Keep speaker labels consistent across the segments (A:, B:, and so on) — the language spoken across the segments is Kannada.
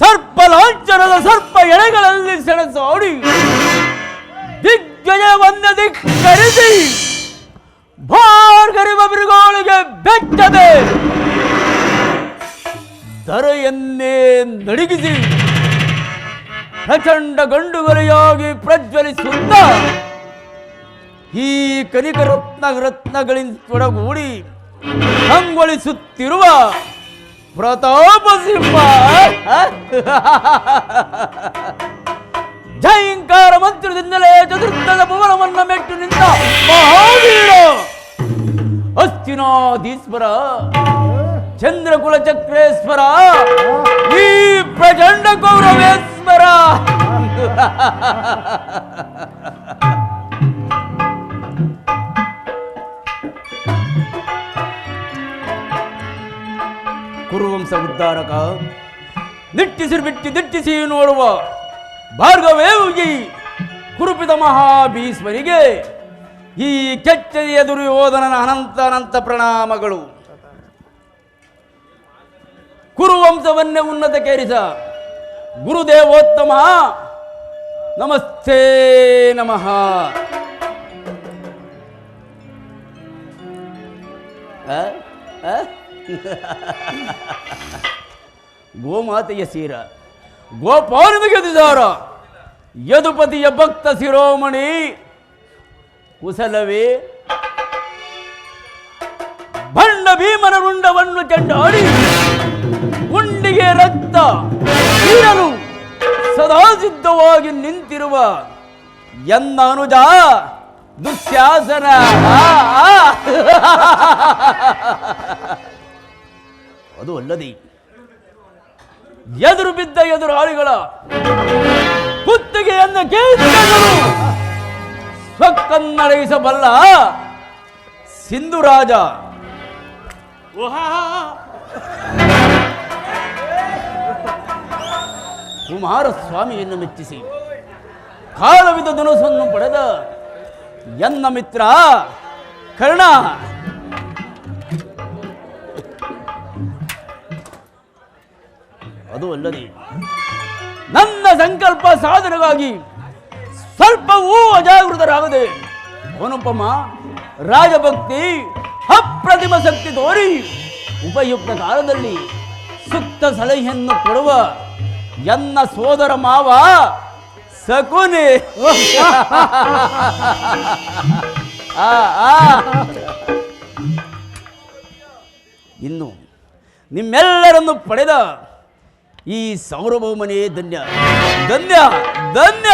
A: ಸರ್ಪ ಲಾಂಛನದ ಸರ್ಪ ಎಳೆಗಳಲ್ಲಿ ಸೆಣಸಾಡಿ ದಿಗ್ಗಜವನ್ನ ಧಿಕ್ಕರಿಸಿ ಭಾರ್ಗರಿವ ಮೃಗಾಳಿಗೆ ಬೆಟ್ಟದೆ ಧರೆಯನ್ನೇ ನಡುಗಿಸಿ ಪ್ರಚಂಡ ಗಂಡುಗಲೆಯಾಗಿ ಪ್ರಜ್ವಲಿಸುತ್ತ ಈ ಕನಿಕ ರತ್ನಗಳಿಂದ ತೊಡಗೂಡಿ ಕಂಗೊಳಿಸುತ್ತಿರುವ ಪ್ರತಾಪ ಸಿಂಹ ಜೈಂಕಾರ ಮಂತ್ರದಿಂದಲೇ ಚತುರ್ಥದ ಭುವನವನ್ನ ಮೆಟ್ಟು ನಿಂತ ಮಹಾವೀರ ಅಸ್ತಿನಾಧೀಶ್ವರ ಚಂದ್ರಕುಲ ಚಕ್ರೇಶ್ವರ ಈ ಪ್ರಚಂಡ ಕೌರವೇಶ್ವರ ಕುರುವಂಶ ಉದ್ಧಾರಕ ದಿಟ್ಟಿಸಿ ನೋಡುವ ಭಾರ್ಗವೇವುಗಿ ಕುರುಪಿತ ಮಹಾಭೀಷ್ಮರಿಗೆ ಈ ಕೆಚ್ಚೆದೆಯ ದುರ್ಯೋಧನನ ಅನಂತ ಪ್ರಣಾಮಗಳು. ಕುರುವಂಶವನ್ನೇ ಉನ್ನತಕ್ಕೇರಿಸ ಗುರುದೇವೋತ್ತಮ ನಮಸ್ತೆ ನಮಃ. ಗೋಮಾತೆಯ ಸೀರ ಗೋಪಾಲನ ಗೆದಿದಾರ ಯದುಪತಿಯ ಭಕ್ತ ಶಿರೋಮಣಿ ಕುಶಲವೇ? ಬಂಡ ಭೀಮನ ರುಂಡವನ್ನು ಚೆಂಡಾಡಿ ಗುಂಡಿಗೆ ರಕ್ತ ಹೀರಲು ಸದಾ ಸಿದ್ಧವಾಗಿ ನಿಂತಿರುವ ಎನ್ನ ಅನುಜ ದುಶ್ಯಾಸನ. ಅದು ಅಲ್ಲದೆ ಎದುರು ಬಿದ್ದ ಎದುರಾಳಿಗಳ ಕುತ್ತಿಗೆಯನ್ನು ಕೇಳಿದರು ಸ್ವಕ್ಕನ್ನಡಗಿಸಬಲ್ಲ ಸಿಂಧುರಾಜ. ಕುಮಾರಸ್ವಾಮಿಯನ್ನು ಮೆಚ್ಚಿಸಿ ಕಾಲವಿದ ಧನುಸನ್ನು ಪಡೆದ ಎನ್ನ ಮಿತ್ರ ಕರ್ಣ. ಅದು ಅಲ್ಲದೆ ನನ್ನ ಸಂಕಲ್ಪ ಸಾಧನೆಗಾಗಿ ಸ್ವಲ್ಪವೂ ಅಜಾಗೃತರಾಗದೆ ಅನುಪಮ ರಾಜಭಕ್ತಿ ಅಪ್ರತಿಮ ಶಕ್ತಿ ತೋರಿ ಉಪಯುಕ್ತ ಕಾಲದಲ್ಲಿ ಸೂಕ್ತ ಸಲಹೆಯನ್ನು ಕೊಡುವ ಎನ್ನ ಸೋದರ ಮಾವ ಶಕುನಿ. ಇನ್ನು ನಿಮ್ಮೆಲ್ಲರನ್ನು ಪಡೆದ ಈ ಸಾರ್ವಭೌಮನೇ ಧನ್ಯ ಧನ್ಯ ಧನ್ಯ.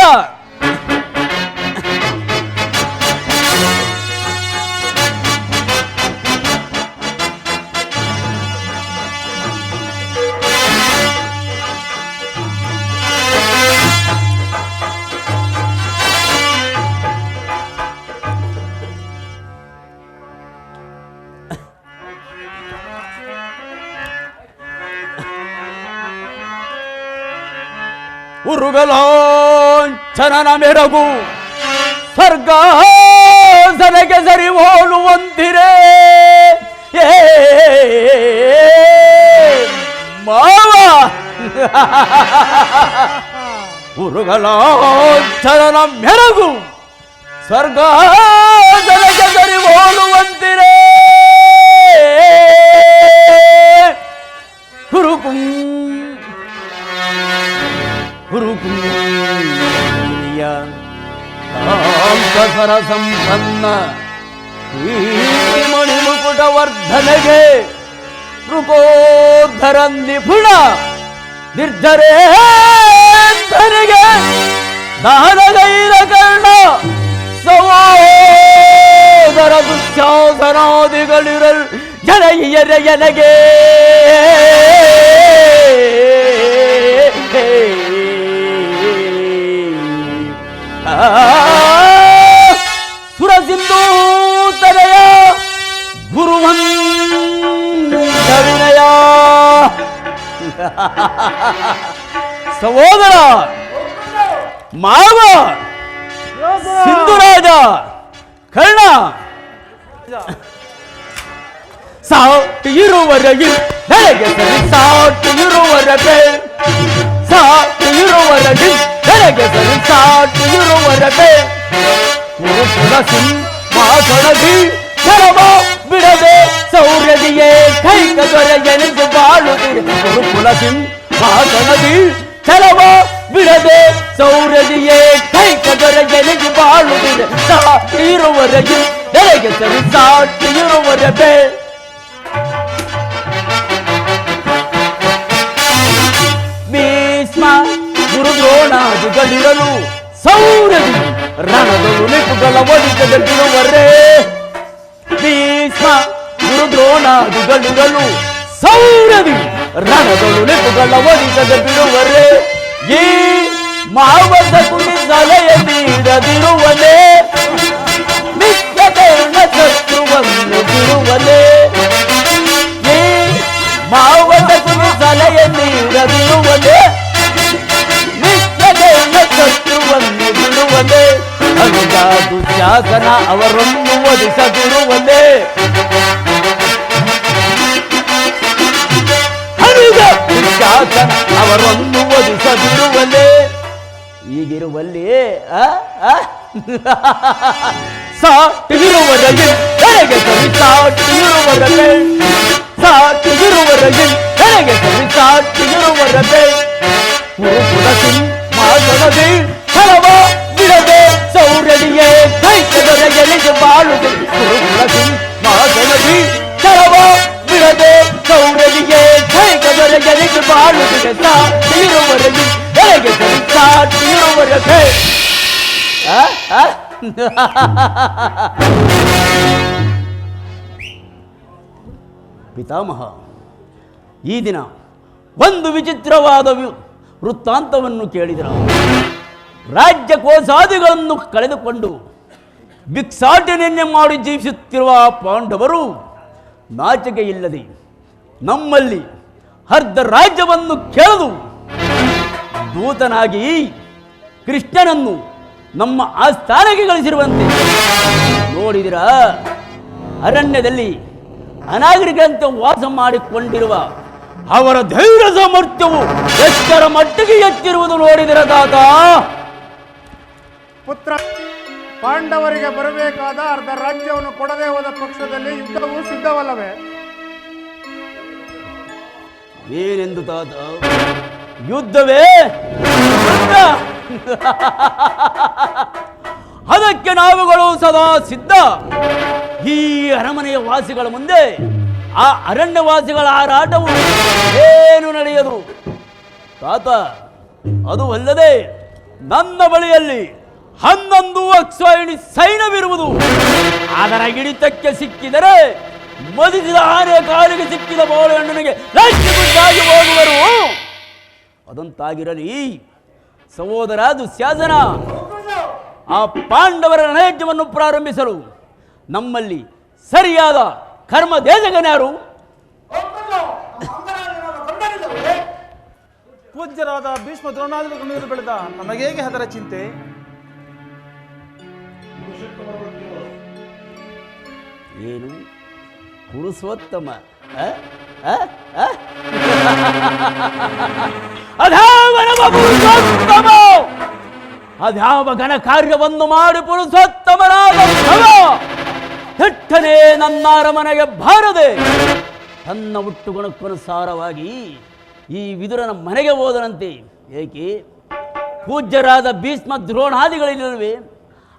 A: ಉರುಗಲಾಂಛನನ ಮೆರಗು ಸ್ವರ್ಗಾಸನಕ್ಕೆ ಸರಿ ಹೋಲುವಂತಿರೇ ಮಾವ. ಉರುಗಲಾಂಛನನ ಮೆರಗು ಸ್ವರ್ಗಾಸನಕ್ಕೆ ಸರಿ ಹೋಲುವಂತಿರೇ ಸರ ಸಂಪನ್ನ ಮಣಿಮುಕುಟ ವರ್ಧನೆಗೆ ಋಕೋದ್ಧರ ನಿಪುಣ ನಿರ್ಜರೇಂದ್ರನಿಗೆ ದಾನಗೈರ ಕರ್ಣ ಸಹೋದರ ದುಶ್ಯಾಸನಾದಿಗಳಿರಲ್ ಜನಯ್ಯರ ಎನಗೆ ಸುರಸಿಂಧೂತನಯ ಗುರುವಂದವಿನಯ ಸಹೋದರ ಮಾವ ಸಿಂಧುರಾಜ ಕರ್ಣ ಸಾಟಿ ಇರುವರೆಗೆ ನನಗೆ ಸರಿ ಸಾಟಿ ಇರುವರೆಗೆ ಸಾಟು ಇರುವರಗೆ ನನಗೆ ಸರಿ ಸಾಟು ಇರುವರಗೆ ಕುರುಕುಲ ಸಿಂಹಾಸನದಿ ಛಲವ ಬಿಡದೆ ಸೌರ್ಯದಿಯೇ ಕೈಕ ದೊರೆಯನಿಗೆ ಬಾಳುತ್ತಿದೆ ಕುರುಕುಲ ಸಿಂಹಾಸನದಿ ಛಲವ ಬಿಡದೆ ಸೌರ್ಯದಿಯೇ ಕೈಕ ದೊರೆಯನಿಗೆ ಬಾಳುತ್ತಿದೆ ಸಾಟು ಇರುವರಗೆ ನನಗೆ ಸರಿ ಸಾಟು ಇರುವರಗೆ ಭೀಷ್ಮ ಗುರುದ್ರೋಣಾದಿಗಳಿರಲು ಸೌರದಿ ರಣದಳು ನಿಪುಗಳ ಒಡಿತದಲ್ಲಿರುವರೇ ಭೀಷ್ಮ ಗುರುದ್ರೋಣಾದಿಗಳಿರಲು ಸೌರದಿ ರಣದಳು ನಿಪುಗಳ ಒಡಿತದ ಬಿಡುವರೇ ಈ ಮಾವದ ಕುಡಿ ಸಲಹೆ ನೀಡದಿರುವನೇ ನಿತ್ಯಕರ್ಣ ಶತ್ರುವನ್ನು ಬಿಡುವನೇ ಈ ಮಾವದ ಕುಡಿ ಸಲಹೆ ನೀಡದಿರುವನೇ ನಿತ್ಯಕರ್ಣ ಶತ್ರುವನ್ನು ಬಿಡುವನೇ ಅನುಜ ದುಶ್ಯಾಸನ ಅವರನ್ನು ವಧಿಸದಿರುವನೇ ಅನುಜ ದುಶ್ಯಾಸನ ಅವರನ್ನು ವಧಿಸದಿರುವನೇ ಈಗಿರುವಲ್ಲಿ ಸಾಟಿರುವರಗೆ ನನಗೆ ಸರಿ ಸಾಟಿರುವರಗೆ ಸಾಟಿರುವರಗೆ ನನಗೆ ಸರಿ ಸಾಟಿರುವರಗೆ ಕುರುಕುಲ ಸಿಂಹಾಸನದಿ ಛಲವ ಬಿಡದೆ ಸೌರ್ಯದಿಯೇ ಕೈಕ ದೊರೆಯನಿಗೆ ಬಾಳುದೆ ಕುರುಕುಲ ಸಿಂಹಾಸನದಿ ಛಲವ ಬಿಡದೆ ಸೌರ್ಯದಿಯೇ ಕೈಕ ದೊರೆಯನಿಗೆ ಬಾಳುತ್ತಿದೆ ಸಾಟಿರುವರಗೆ ನನಗೆ ಸರಿ ಸಾಟಿರುವರಗೆ ಪಿತಾಮಹ ಈ ದಿನ ಒಂದು ವಿಚಿತ್ರವಾದ ವೃತ್ತಾಂತವನ್ನು ಕೇಳಿದರು. ರಾಜ್ಯ ಕೋಶಾದಿಗಳನ್ನು ಕಳೆದುಕೊಂಡು ಭಿಕ್ಷಾಟನೆಯನ್ನೇ ಮಾಡಿ ಜೀವಿಸುತ್ತಿರುವ ಪಾಂಡವರು ನಾಚಿಕೆ ಇಲ್ಲದೆ ನಮ್ಮಲ್ಲಿ ಅರ್ಧ ರಾಜ್ಯವನ್ನು ಕೇಳಲು ದೂತನಾಗಿ ಕೃಷ್ಣನನ್ನು ನಮ್ಮ ಆಸ್ಥಾನಕ್ಕೆ ಗಳಿಸಿರುವಂತೆ ನೋಡಿದಿರ. ಅರಣ್ಯದಲ್ಲಿ ಅನಾಗರಿಕರಂತೆ ವಾಸ ಮಾಡಿಕೊಂಡಿರುವ ಅವರ ಧೈರ್ಯ ಸಾಮರ್ಥ್ಯವು ಎಷ್ಟರ ಮಟ್ಟಿಗೆ ಎತ್ತಿರುವುದು ನೋಡಿದಿರ ತಾತ.
B: ಪುತ್ರ, ಪಾಂಡವರಿಗೆ ಬರಬೇಕಾದ ಅರ್ಧ ರಾಜ್ಯವನ್ನು ಕೊಡದೆ ಹೋದ ಪಕ್ಷದಲ್ಲಿ ಯುದ್ಧವು ಸಿದ್ಧವಲ್ಲವೇ?
A: ಏನೆಂದು ತಾತ? ಯುದ್ಧವೇ? ಅದಕ್ಕೆ ನಾವುಗಳು ಸದಾ ಸಿದ್ಧ. ಈ ಅರಮನೆಯ ವಾಸಿಗಳ ಮುಂದೆ ಆ ಅರಣ್ಯವಾಸಿಗಳ ಹಾರಾಟವು ಏನು ನಡೆಯದು ತಾತ. ಅದು ಅಲ್ಲದೆ ನನ್ನ ಬಳಿಯಲ್ಲಿ 11 ಅಕ್ಷೋಹಿಣಿ ಸೈನ್ಯವಿರುವುದು. ಅದರ ಹಿಡಿತಕ್ಕೆ ಸಿಕ್ಕಿದರೆ ಮದಿಸಿದ ಆನೆ ಕಾಲಿಗೆ ಸಿಕ್ಕಿದ ಬಾಳೆಹಣ್ಣನಿಗೆ ಲಕ್ಷ್ಮೀ ಹೋಗುವರು. ಅದಂತಾಗಿರಲಿ ಸಹೋದರ ದುಶ್ಯಾಸನ, ಆ ಪಾಂಡವರ ರಣಯಜ್ಞವನ್ನು ಪ್ರಾರಂಭಿಸಲು ನಮ್ಮಲ್ಲಿ ಸರಿಯಾದ ಕರ್ಮ ದೇಶಗನ್ಯಾರು?
C: ಪೂಜ್ಯರಾದ ಭೀಷ್ಮ ದ್ರೋಣಾದಿಗಳು ಕಣ್ಣೀರು ಬೆಳೆದ ನಮಗೇಗೆ ಅದರ ಚಿಂತೆ?
A: ಏನು ಪುರುಷೋತ್ತಮ? ಅದ್ಯಾವ ಘನ ಕಾರ್ಯವನ್ನು ಮಾಡಿ ಪುರುಷೋತ್ತಮನಾದ ಥಟ್ಟನೆ ನನ್ನ ಅರಮನೆಗೆ ಬಾರದೆ ತನ್ನ ಹುಟ್ಟುಗುಣಕ್ಕನುಸಾರವಾಗಿ ಈ ವಿದುರನ ಮನೆಗೆ ಹೋದನಂತೆ. ಏಕೆ? ಪೂಜ್ಯರಾದ ಭೀಷ್ಮ ದ್ರೋಣಾದಿಗಳಿಲ್ಲವೇ?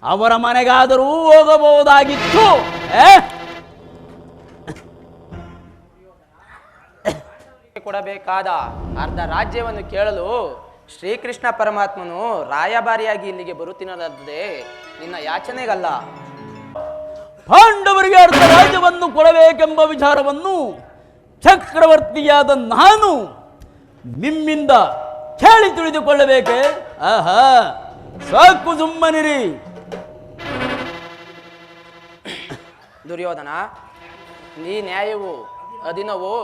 A: ಅವರ ಮನೆಗಾದರೂ ಹೋಗಬಹುದಾಗಿತ್ತು.
D: ಕೊಡಬೇಕಾದ ಅರ್ಧ ರಾಜ್ಯವನ್ನು ಕೇಳಲು ಶ್ರೀಕೃಷ್ಣ ಪರಮಾತ್ಮನು ರಾಯಭಾರಿಯಾಗಿ ಇಲ್ಲಿಗೆ ಬರುತ್ತಿನದೇ ನಿನ್ನ ಯಾಚನೆಗಲ್ಲ.
A: ಪಾಂಡವರಿಗೆ ಅರ್ಧ ರಾಜ್ಯವನ್ನು ಕೊಡಬೇಕೆಂಬ ವಿಚಾರವನ್ನು ಚಕ್ರವರ್ತಿಯಾದ ನಾನು ನಿಮ್ಮಿಂದ ಕೇಳಿ ತಿಳಿದುಕೊಳ್ಳಬೇಕೆ? ಆಹಾ, ಸಾಕು, ಸುಮ್ಮನಿರಿ.
D: ದುರ್ಯೋಧನ, ನೀ ನ್ಯಾಯವು ಅಧೀನವೋ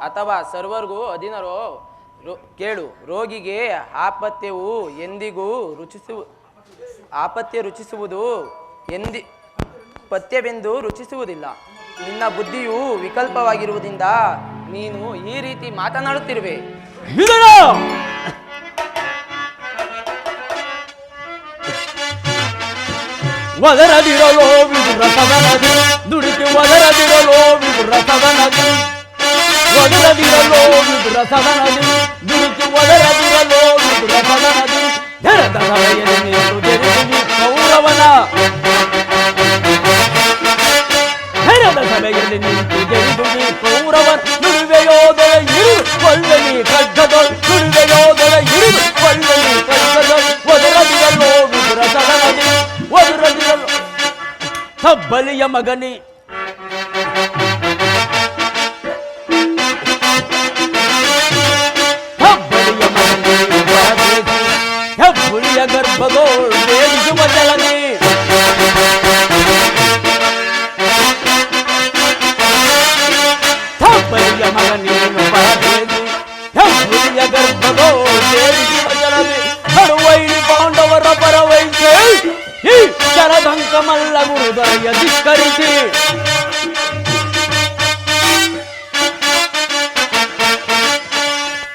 D: ಅಥವಾ ಸರ್ವರ್ಗೂ ಅಧೀನರೋ ಕೇಳು. ರೋಗಿಗೆ ಆಪತ್ಯವು ಎಂದಿಗೂ ಆಪತ್ಯ ರುಚಿಸುವುದು ಪಥ್ಯವೆಂದು ರುಚಿಸುವುದಿಲ್ಲ. ನಿನ್ನ ಬುದ್ಧಿಯು ವಿಕಲ್ಪವಾಗಿರುವುದರಿಂದ ನೀನು ಈ ರೀತಿ ಮಾತನಾಡುತ್ತಿರುವೆ.
A: ಒದರದಿರಲೋ ವಿದುರಸದ ನದಿ ದುಡುಕಿ ಒದರದಿರಲೋ ವಿದುರಸದ ನದಿ ಒದರದಿರಲೋ ವಿದುರಸದ ನದಿ ದುಡುಕಿ ಒದರದಿರಲೋ ವಿದುರಸದ ನದಿ ಧರದ ಸಭೆಯಲ್ಲಿ ನಿಂತು ಜರಿದುವಿ ಕೌರವನ ಧರದ ಸಭೆಯಲ್ಲಿ ನಿಂತು ಜರಿದುವಿ ಕೌರವನ ನುಡಿವೆಯೋದರ ಇರು ಕೊಳ್ಳಲಿ ಖಡ್ಗದೊಳ್ ನುಡಿವೆಯೋದರ ಇರು ಕೊಳ್ಳಲಿ ಖಡ್ಗದೊಳ್ ಒದರದಿರಲೋ ವಿದುರಸದ ನದಿ ಒದರದಿರಲೋ ಬಲಿಯ ಮಗನಿ ಬಲಿಯ ಮಗನಿ ಹೆಬ್ಬುಲಿಯ ಗರ್ಭದೋಳ್ ಬೇಡಿಸುವ ಜಲನೆ ಬಲಿಯ ಮಗನೇನು ಬರಬೇಡಿ ಹೆಬ್ಬುಲಿಯ ಗರ್ಭದೋಳ್ ಬೇಡಿಸುವ ಜಲನೆ ಹಡುವೈಲಿ ಪಾಂಡವರ ಪರವೈಸೆ ಈ ಶರದಂಕ ಮಲ್ಲ ಗುರುದಯ ಧಿಕ್ಕರಿಸಿ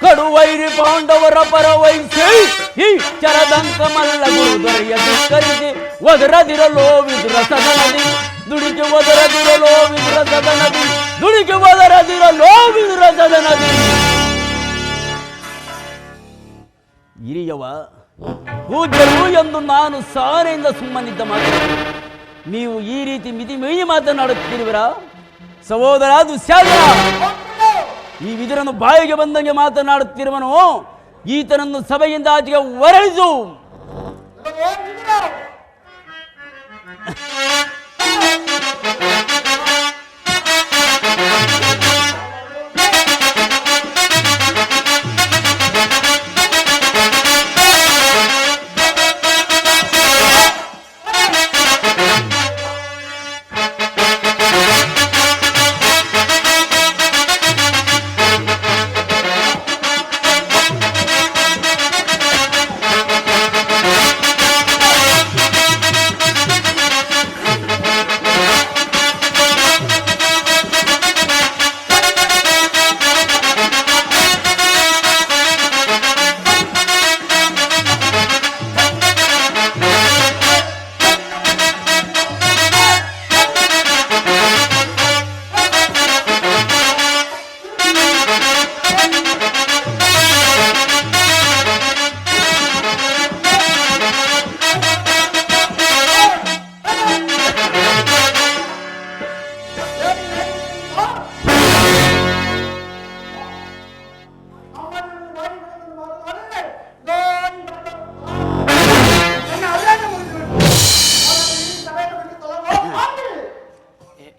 A: ಕಡುವೈರಿ ಪಾಂಡವರ ಪರವೈಸಿ ಈ ಶರದಂಕ ಮಲ್ಲ ಗುರುದಯ ಧಿಕ್ಕರಿಸಿ ಒದರದಿರಲೋ ವಿದುರಸದ ನದಿ ದುಡಿಕೆ ಒದರದಿರಲೋ ವಿದುರಸದ ನದಿ ದುಡಿಕೆ ಒದರದಿರಲೋ ವಿದುರಸದ ನದಿ. ಹಿರಿಯವ ಪೂಜ್ಯರು ಎಂದು ನಾನು ಸಾರೆಯಿಂದ ಸುಮ್ಮನಿದ್ದ ಮಾತು ನೀವು ಈ ರೀತಿ ಮಿತಿಮೀರಿ ಮಾತನಾಡುತ್ತಿರುವಿರ? ಸಹೋದರ ದುಶ್ಯಾಸನ, ಈ ವಿದುರನು ಬಾಯಿಗೆ ಬಂದಂಗೆ ಮಾತನಾಡುತ್ತಿರುವನು, ಈತನನ್ನು ಸಭೆಯಿಂದ ಆಚೆಗೆ ಹೊರಳಿಸು.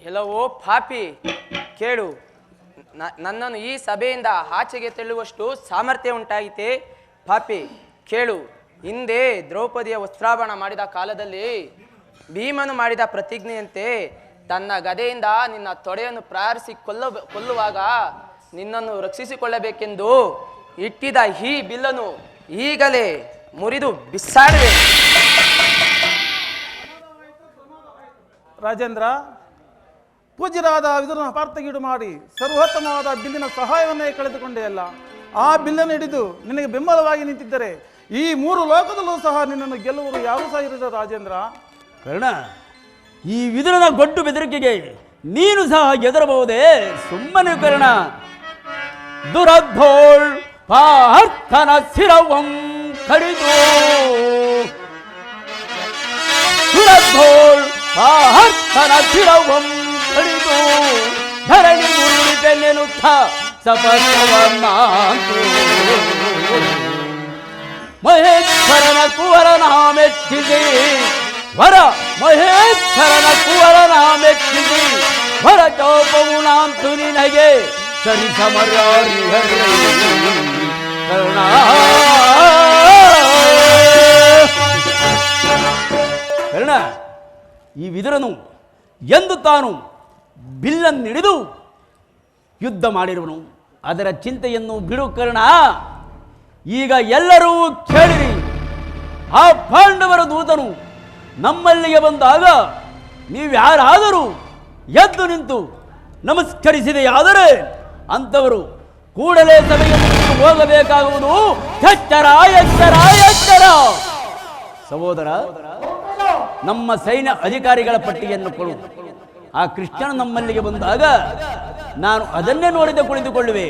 D: ಎಲ್ಲವೋ ಪಾಪಿ, ಕೇಳು, ನನ್ನನ್ನು ಈ ಸಭೆಯಿಂದ ಆಚೆಗೆ ತೆಳ್ಳುವಷ್ಟು ಸಾಮರ್ಥ್ಯ ಉಂಟಾಯಿತೆ. ಪಾಪಿ ಕೇಳು, ಹಿಂದೆ ದ್ರೌಪದಿಯ ವಸ್ತ್ರಾಭರಣ ಮಾಡಿದ ಕಾಲದಲ್ಲಿ ಭೀಮನು ಮಾಡಿದ ಪ್ರತಿಜ್ಞೆಯಂತೆ ತನ್ನ ಗದೆಯಿಂದ ನಿನ್ನ ತೊಡೆಯನ್ನು ಪ್ರಾರಿಸಿ ಕೊಲ್ಲುವಾಗ ನಿನ್ನನ್ನು ರಕ್ಷಿಸಿಕೊಳ್ಳಬೇಕೆಂದು ಇಟ್ಟಿದ್ದ ಈ ಬಿಲ್ಲನ್ನು ಈಗಲೇ ಮುರಿದು ಬಿಸಾಡಿದೆ.
C: ರಾಜೇಂದ್ರ, ಪೂಜ್ಯರಾದ ವಿದುರನ ಪಾರ್ಥಗೀಡು ಮಾಡಿ ಸರ್ವೋತ್ತಮವಾದ ಬಿಲ್ಲಿನ ಸಹಾಯವನ್ನೇ ಕಳೆದುಕೊಂಡೆಯಲ್ಲ. ಆ ಬಿಲ್ಲನ್ನು ಹಿಡಿದು ನಿನಗೆ ಬೆಂಬಲವಾಗಿ ನಿಂತಿದ್ದರೆ ಈ 3 ಲೋಕದಲ್ಲೂ ಸಹ ನಿನ್ನನ್ನು ಗೆಲ್ಲುವರು ಯಾರೂ ಸಹ ಇರಲಿಲ್ಲ. ರಾಜೇಂದ್ರ
A: ಕರ್ಣ, ಈ ವಿದುರನ ಗೊಡ್ಡು ಬೆದರಿಕೆಗೆ ನೀನು ಸಹ ಎದುರಬಹುದೇ? ಸುಮ್ಮನೆ ಕರ್ಣ. ದುರಧೋಳ್ ಪಾರ್ಥನ ಶಿರವಂ ಕಡಿದು ದುರಧೋಳ್ ಪಾರ್ಥನ ಶಿರವಂ ಕಡಿದು ಧರಣಿ ಮುರುಳಿತೆನ್ನೆನುತ್ತ ಸಪತ್ವನ್ನಾಂತು ಮಹೇಶ್ವರನ ಕುವರನ ಮೆಚ್ಚಿಸಿ ವರ ಮಹೇಶ್ವರನ ಕುವರನ ಮೆಚ್ಚಿಸಿ ವರ ಚೌಪವು ನಾಂತು ನಿನಗೆ ಸರಿ ಸಮರ್ಯಾರಿ ಕರ್ಣ. ಕರ್ಣ, ಈ ವಿದುರನು ಎಂದು ತಾನು ಬಿಲ್ಲನ್ನಿಡಿದು ಯುದ್ಧ ಮಾಡಿರುವನು. ಅದರ ಚಿಂತೆಯನ್ನು ಬಿಡು ಕರ್ಣ. ಈಗ ಎಲ್ಲರೂ ಕೇಳಿರಿ, ಆ ಪಾಂಡವರ ದೂತನು ನಮ್ಮಲ್ಲಿಗೆ ಬಂದಾಗ ನೀವ್ಯಾರಾದರೂ ಎದ್ದು ನಿಂತು ನಮಸ್ಕರಿಸಿದೆಯಾದರೆ ಅಂಥವರು ಕೂಡಲೇ ಸಭೆಗೆ ಹೋಗಬೇಕಾಗುವುದು. ಎಚ್ಚರ ಎಚ್ಚರ ಎಚ್ಚರ. ಸಹೋದರ, ನಮ್ಮ ಸೈನ್ಯ ಅಧಿಕಾರಿಗಳ ಪಟ್ಟಿಯನ್ನು ಕೊಡು. ಆ ಕೃಷ್ಣನು ನಮ್ಮಲ್ಲಿಗೆ ಬಂದಾಗ ನಾನು ಅದನ್ನೇ ನೋಡಿದೆ ಕುಳಿತುಕೊಳ್ಳುವೆ.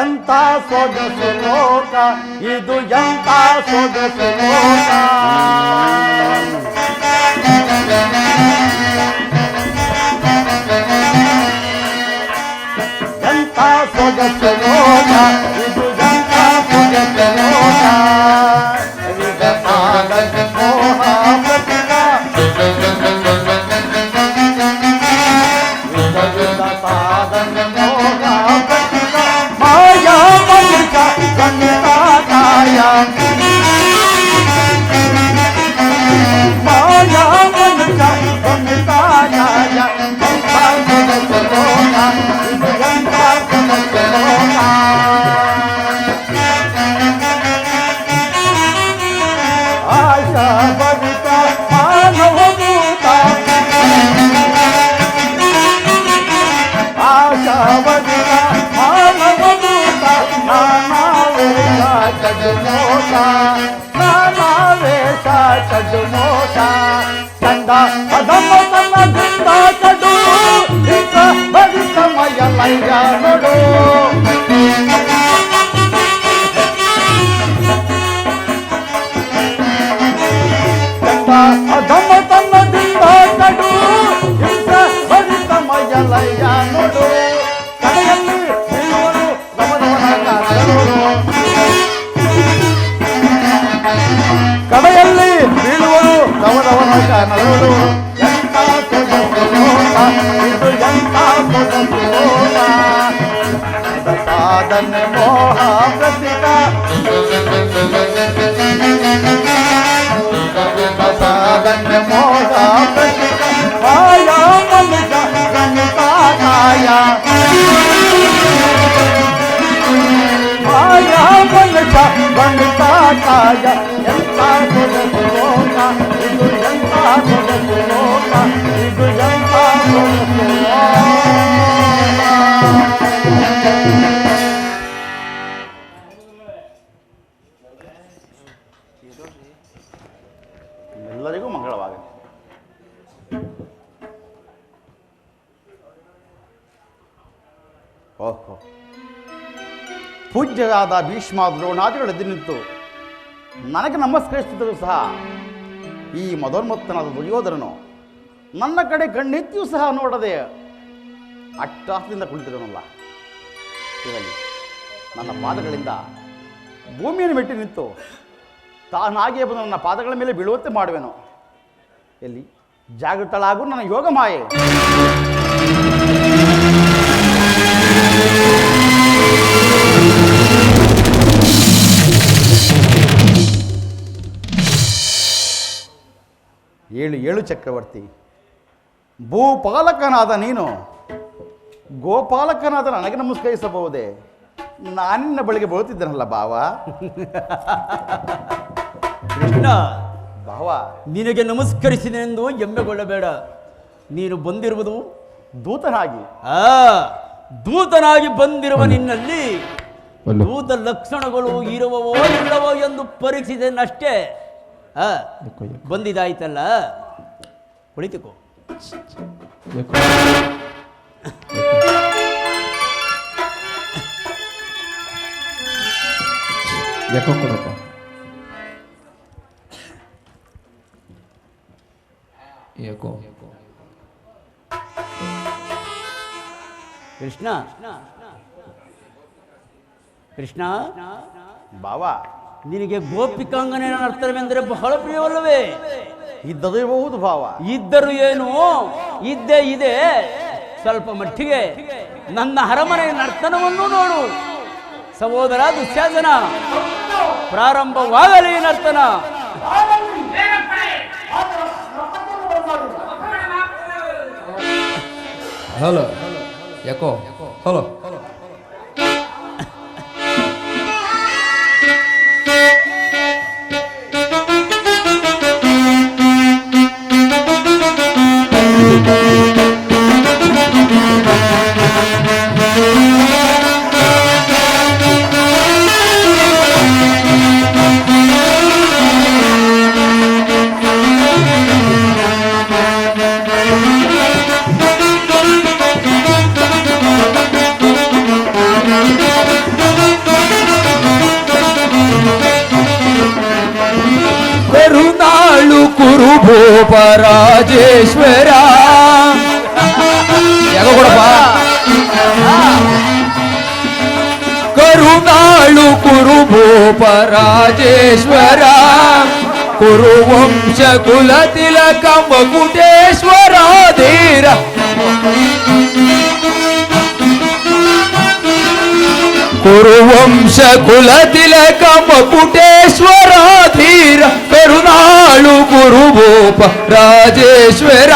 E: ಎಂತ ಸೊಗಸು ಲೋಕ ಇದು, ಎಂತ ಸೊಗಸು ಲೋಕ. ಎಂತ ಸೊಗಸು ಲೋಕ ಇದು, ಎಂತ ಸೊಗಸು ಲೋಕ. ವಿಧ ಸಾಧನೆ ಮೋಹ ಪ್ರತಿಭ, ವಿಧ ವಿಧ ಸಾಧನೆ ಮೋಹ ಪ್ರತಿಭ. ಮಾಯಾ ಮನುಷ ಗಣಿತಾಯ, ಮಾಯಾ ಮನುಷ ಗಣಿತಾಯ. ಎಂಥ ಸೊಗಸು ಲೋಕ ಇದು, ಎಂಥ ಸೊಗಸು ಲೋಕ. ಆಶಾ ಭರಿತ ಮಾನವಭೂತ, ಆಶಾ ಭರಿತ ಮಾನವಭೂತ. ನಾನಾವೇಶ ಚಡುಮೋಟ, ನಾನಾವೇಶ ಚಡುಮೋಟ. ಚಂದ ಪದಮ ತನ್ನ ದಿಂದ ಚಡು, ಇಂದ ಭರಿತಮಯ ಲಯ ನೋಡು. ಚಂದ ಪದಮ ತನ್ನ ದಿಂದ ಚಡು, ಇಂದ ಭರಿತಮಯ ಲಯ ನೋಡು. ಕಡೆಯಲ್ಲಿ ಬೀಳುವರು ಗಮನವನ ಕಾಣಲು, ಕಡೆಯಲ್ಲಿ ಬೀಳುವರು ಗಮನವನ ಕಾಣಲು. ಎಂಥ ಸೊಗಸು ಲೋಕ ಇದು, ಎಂಥ ಸೊಗಸು ಲೋಕ. ಸಾಧನೆ ಮೋಹ ಪ್ರತಿಕ, ಸಾಧನೆ ಮೋಹ ಪ್ರತಿಕ. ಮಾಯಾ ಮನುಜ ಗಣಿತಾಯ, ಮಾಯಾ ಮನುಜ ಗಣಿತಾಯ. ಎಂಥ ಸೊಗಸು ಲೋಕ ಇದು, ಎಂಥ ಸೊಗಸು ಲೋಕ ಇದು, ಎಂಥ ಸೊಗಸು ಲೋಕ. ಎಲ್ಲರಿಗೂ ಮಂಗಳವಾಗಲಿ. ಓಹೋ, ಪೂಜ್ಯರಾದ ಭೀಷ್ಮ ದ್ರೋಣಾದಿಗಳು ಎದ್ದು ನಿಂತು ನನಗೆ ನಮಸ್ಕರಿಸಿದರೂ ಸಹ ಈ ಮದೋನ್ಮತ್ತನಾದ ದುರ್ಯೋಧನನು ನನ್ನ ಕಡೆ ಕಣ್ಣೆತ್ತಿಯೂ ಸಹ ನೋಡದೆ ಅಟ್ಟಾಸದಿಂದ ಕುಳಿತಿರೋನಲ್ಲ. ಇರಲಿ, ನನ್ನ ಪಾದಗಳಿಂದ ಭೂಮಿಯನ್ನು ಮೆಟ್ಟಿ ನಿಂತು ತಾನಾಗಿಯೇ ಬಂದು ನನ್ನ ಪಾದಗಳ ಮೇಲೆ ಬೀಳುವಂತೆ ಮಾಡುವೆನು. ಎಲ್ಲಿ ಜಾಗೃತಳಾಗು ನನ್ನ ಯೋಗ ಮಾಯೆ. ಏಳು ಏಳು ಚಕ್ರವರ್ತಿ, ಭೂಪಾಲಕನಾದ ನೀನು ಗೋಪಾಲಕನಾದ ನನಗೆ ನಮಸ್ಕರಿಸಬಹುದೇ? ನಾನಿನ್ನ ಬಳಿಗೆ ಬರುತ್ತಿದ್ದೇನಲ್ಲ ಭಾವ.
A: ಕೃಷ್ಣ,
E: ಭಾವ
A: ನಿನಗೆ ನಮಸ್ಕರಿಸಿದೆನೆಂದು ಹೆಮ್ಮೆಗೊಳ್ಳಬೇಡ. ನೀನು ಬಂದಿರುವುದು
E: ದೂತನಾಗಿ.
A: ದೂತನಾಗಿ ಬಂದಿರುವ ನಿನ್ನಲ್ಲಿ ದೂತ ಲಕ್ಷಣಗಳು ಇರುವವೋ ಇಲ್ಲವೋ ಎಂದು ಪರೀಕ್ಷಿಸಿದನಷ್ಟೇ. ಬಂದಿದಾಯ್ತಲ್ಲ, ಕುಳಿತುಕೋ. ಕೃಷ್ಣ, ಕೃಷ್ಣ,
E: ಭಾವ
A: ನಿನಗೆ ಗೋಪಿಕಾಂಗನ ನರ್ತನವೆಂದರೆ ಬಹಳ ಪ್ರಿಯವಲ್ಲವೇ?
E: ಇದ್ದದೇ ಬಹುದು ಭಾವ.
A: ಇದ್ದರೂ ಏನು, ಇದ್ದೇ ಇದೆ. ಸ್ವಲ್ಪ ಮಟ್ಟಿಗೆ ನನ್ನ ಅರಮನೆಯ ನರ್ತನವನ್ನು ನೋಡು. ಸಹೋದರ ದುಶ್ಯಾಸನ, ಪ್ರಾರಂಭವಾಗಲಿ ನರ್ತನ.
F: ಹಲೋ, ಯಾಕೋ ಹಲೋ. ಗುರು ಭೂಪ ರಾಜೇಶ್ವರ ಯಾಕೋ ಕೊಡಪ್ಪ ಕರುನಾಳು ಕುರು ಭೂಪ ರಾಜೇಶ್ವರ ಕುರುವಂಶ ಕುಲ ತಿಲಕ ಮಗುಟೇಶ್ವರ ಧೀರ ಕುರುವಂಶ ಕುಲ ತಿಲಕ ಮಗುಟೇಶ್ವರ ಧೀರ ಕರುನಾಳು ಗುರು ಭೂಪ ರಾಜೇಶ್ವರ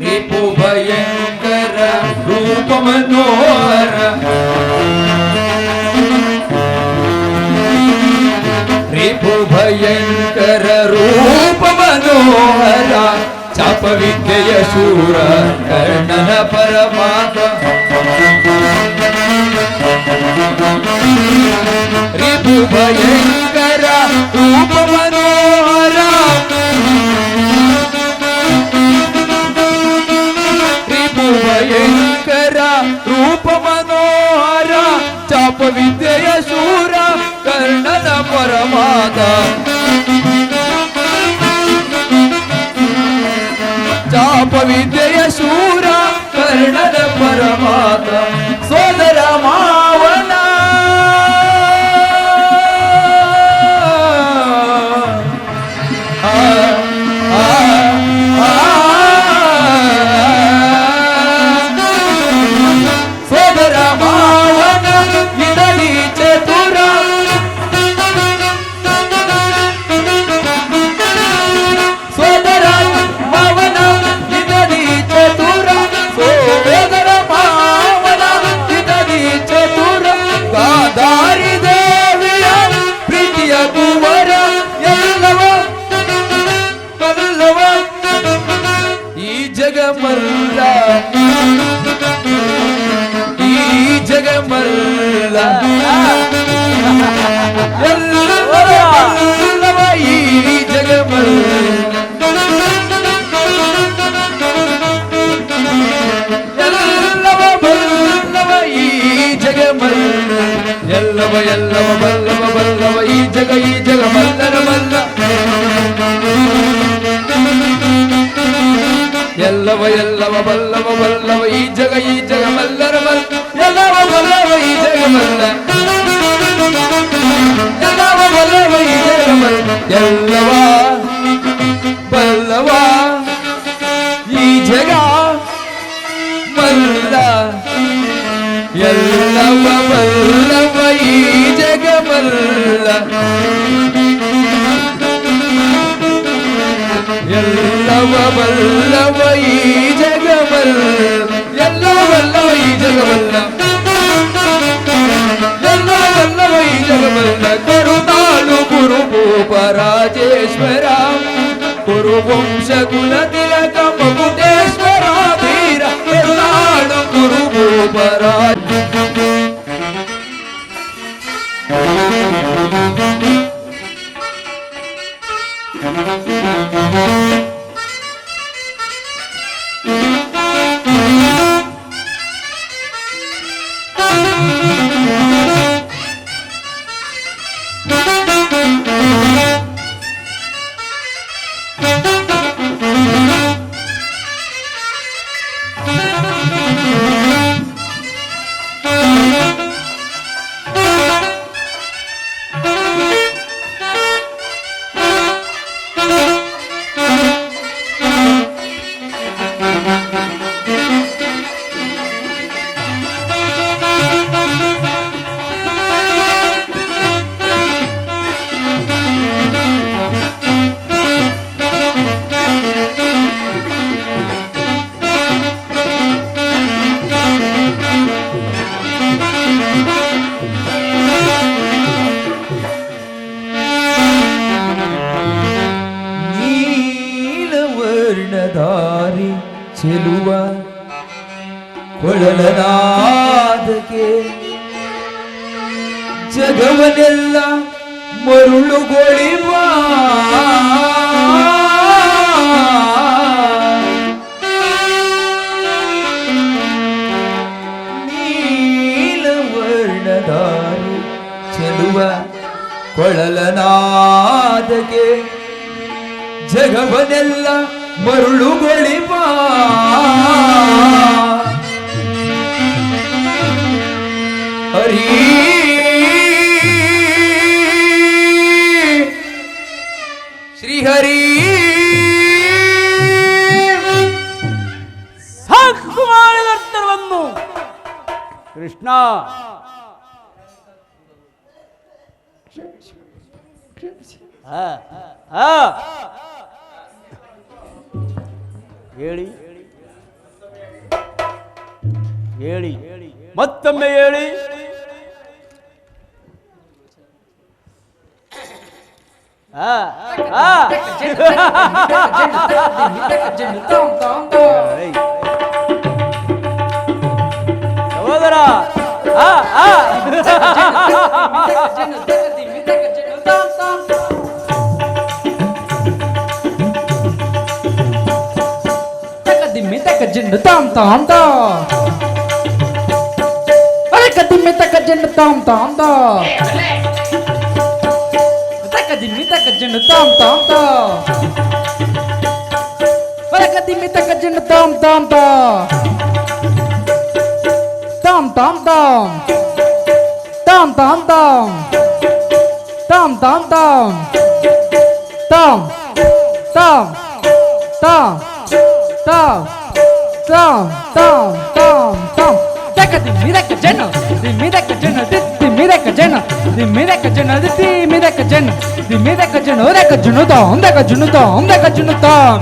F: ರಿಪು ಭಯಂಕರ ರೂಪ ಮನೋಹರ ರಿಪು ಭಯಂಕರ ರೂಪ ಮನೋಹರ ಚಾಪ ವಿದ್ಯೆಯ ಶೂರ ಕರ್ಣನ ಪರಮಾತ ರಿಪು ಭಯಂಕರ ರೂಪ ಮನೋಹರ ರಿಪು ಭಯಂಕರ ರೂಪ ಮನೋಹರ ಚಾಪ ವಿದ್ಯೆಯ ಶೂರ ಕರ್ಣನ ಪರಮಾತ ಚಾಪ ವಿದ್ಯೆಯ ಶೂರ ಕರ್ಣನ ಪರಮಾತ ಸೋದರ ಮಾವನ ಸೋದರ ಮಾವನ ಇದಳಿ ಚತುರ ಸೋದರ ಮಾವನ ಇದಳಿ ಚತುರ ಸೋದರ ಮಾವನ ಇದಳಿ ಚತುರ ಗಾದಾರಿ ದೇವಿಯ ಪ್ರೀತಿಯ ಕುವರ ಎಲ್ಲವ ಬಲ್ಲವ ಈ ಜಗಮಲ್ಲ ಈ ಜಗಮಲ್ಲ ಎಲ್ಲವ ಬಲ್ಲವ ಈ ಜಗಮಲ್ಲ ಎಲ್ಲವ ಬಲ್ಲವ ಈ ಜಗಮಲ್ಲ ಎಲ್ಲವ ಎಲ್ಲವ ಬಲ್ಲವ ಬಲ್ಲವ ಈ ಜಗ ಮಲ್ಲರ ಮಲ್ಲ ಎಲ್ಲವ ಎಲ್ಲವ ಬಲ್ಲವ ಬಲ್ಲವ ಈ ಜಗ ಮಲ್ಲರ ಮಲ್ಲ ಎಲ್ಲವ ಬಲ್ಲವ ಈ ಜಗ ಮಲ್ಲ ಎಲ್ಲವ ಬಲ್ಲವ ಈ ಜಗ ಮಲ್ಲ ಎಲ್ಲವ ಬಲ್ಲವ ಈ ಜಗ ಮಲ್ಲ ಎಲ್ಲವ ಬಲ್ಲವ ಈ ಜಗ ಮಲ್ಲ ಎಲ್ಲವ ಬಲ್ಲವ ಈ ಜಗಮಲ್ಲ ಎಲ್ಲವ ಬಲ್ಲವ ಈ ಜಗಮಲ್ಲ ಎಲ್ಲವ ಬಲ್ಲವ ಈ ಜಗಮಲ್ಲ ಕರುನಾಳು ಗುರು ಭೂಪ ರಾಜೇಶ್ವರ ಕುರುವಂಶ ಕುಲ ತಿಲಕ ಮಗುಟೇಶ್ವರ ಧೀರ ಕರುನಾಳು ಗುರು ಭೂಪ ರಾಜ ಕೊಳಲನಾದಕ್ಕೆ ಜಗವನೆಲ್ಲ ಮರುಳುಗೊಳಿವ ನೀಲವರ್ಣದಾರು ಚೆಲುವ ಕೊಳಲನಾದಕ್ಕೆ ಜಗವನೆಲ್ಲ ಮರುಳುಗೊಳಿವ ಹರಿ ಶ್ರೀಹರಿ
A: ಸಾಕು ಮಾಡಿದರ್ಥವನ್ನು ಕೃಷ್ಣ ಹೇಳಿ ಹೇಳಿ ಮತ್ತೊಮ್ಮೆ ಹೇಳಿ. ಸಹೋದರ
F: ಜಿಂಡು ತಾಮ್ ತಾಮ್ ತಾ ಅರೆ ಕದಿಮ್ಮಿ ತಕ ಜಿಂಡು ತಾಮ್ ತಾಮ್ ತಾ ಕದಿಮ್ಮಿ ತಕ ಜಿಂಡು ತಾಮ್ ತಾಮ್ ತಾ ಅರೆ ಕದಿಮ್ಮಿ ತಕ ಜಿಂಡು ತಾಮ್ ತಾಮ್ ತಾ ತಾಮ್ ತಾಮ್ ತಾಮ್ ತಾಮ್ ತಾಮ್ ತಾಮ್ ತಾಮ್ ತಾಮ್ ತಾಮ್ ತಾಮ್ ತಾಮ್ ತಾಮ್ ತಾಮ್ ತಾಮ್ ತಾಮ್ ತಾಮ್ ತಾಮ್ ತಕ ದಿಮ್ಮಿದಕ ಜನ ದಿಮ್ಮಿದಕ ಜನ ದಿಮ್ಮಿದಕ ಜನ ದಿಮ್ಮಿದಕ ಜನ ದಿಮ್ಮಿದಕ ಜನ ದಿಮ್ಮಿದಕ ಜನ ಒದಕ ಜುನು ತಾಮ್ ದಕ ಜುನು ತಾಮ್ ದಕ ಜುನು ತಾಮ್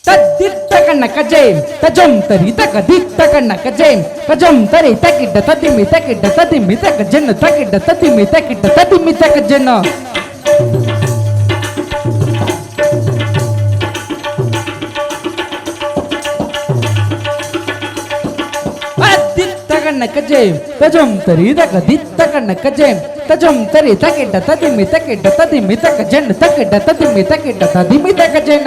F: ತದ್ದಿತ್ತ ಕಣ್ಣ ಕಜೇಮ್ ತಜಂ ತರಿ ತಕ ದಿತ್ತ ಕಣ್ಣ ಕಜೇಮ್ ಕಜಂ ತರಿ ತಕಿಡ್ಡ ತದಿಮ್ಮಿ ತಕಿಡ್ಡ ತದಿಮ್ಮಿ ತಕ ಜನ ತಕಿಡ್ಡ ತದಿಮ್ಮಿ ತಕಿಡ್ಡ ತದಿಮ್ಮಿ ತಕ ಜನ ಕಜೇಮ್ ತಜಂ ತರಿ ತಕ ದಿತ್ತ ಕಣ್ಣ ಕಜೇಮ್ ತಜಂ ತರಿ ತಕಿಡ್ಡ ತದಿಮ್ಮಿ ತಕಿಡ್ಡ ತದಿಮ್ಮಿ ತಕ ಜನ ತಕಿಡ್ಡ ತದಿಮ್ಮಿ ತಕಿಡ್ಡ ತದಿಮ್ಮಿ ತಕ ಜನ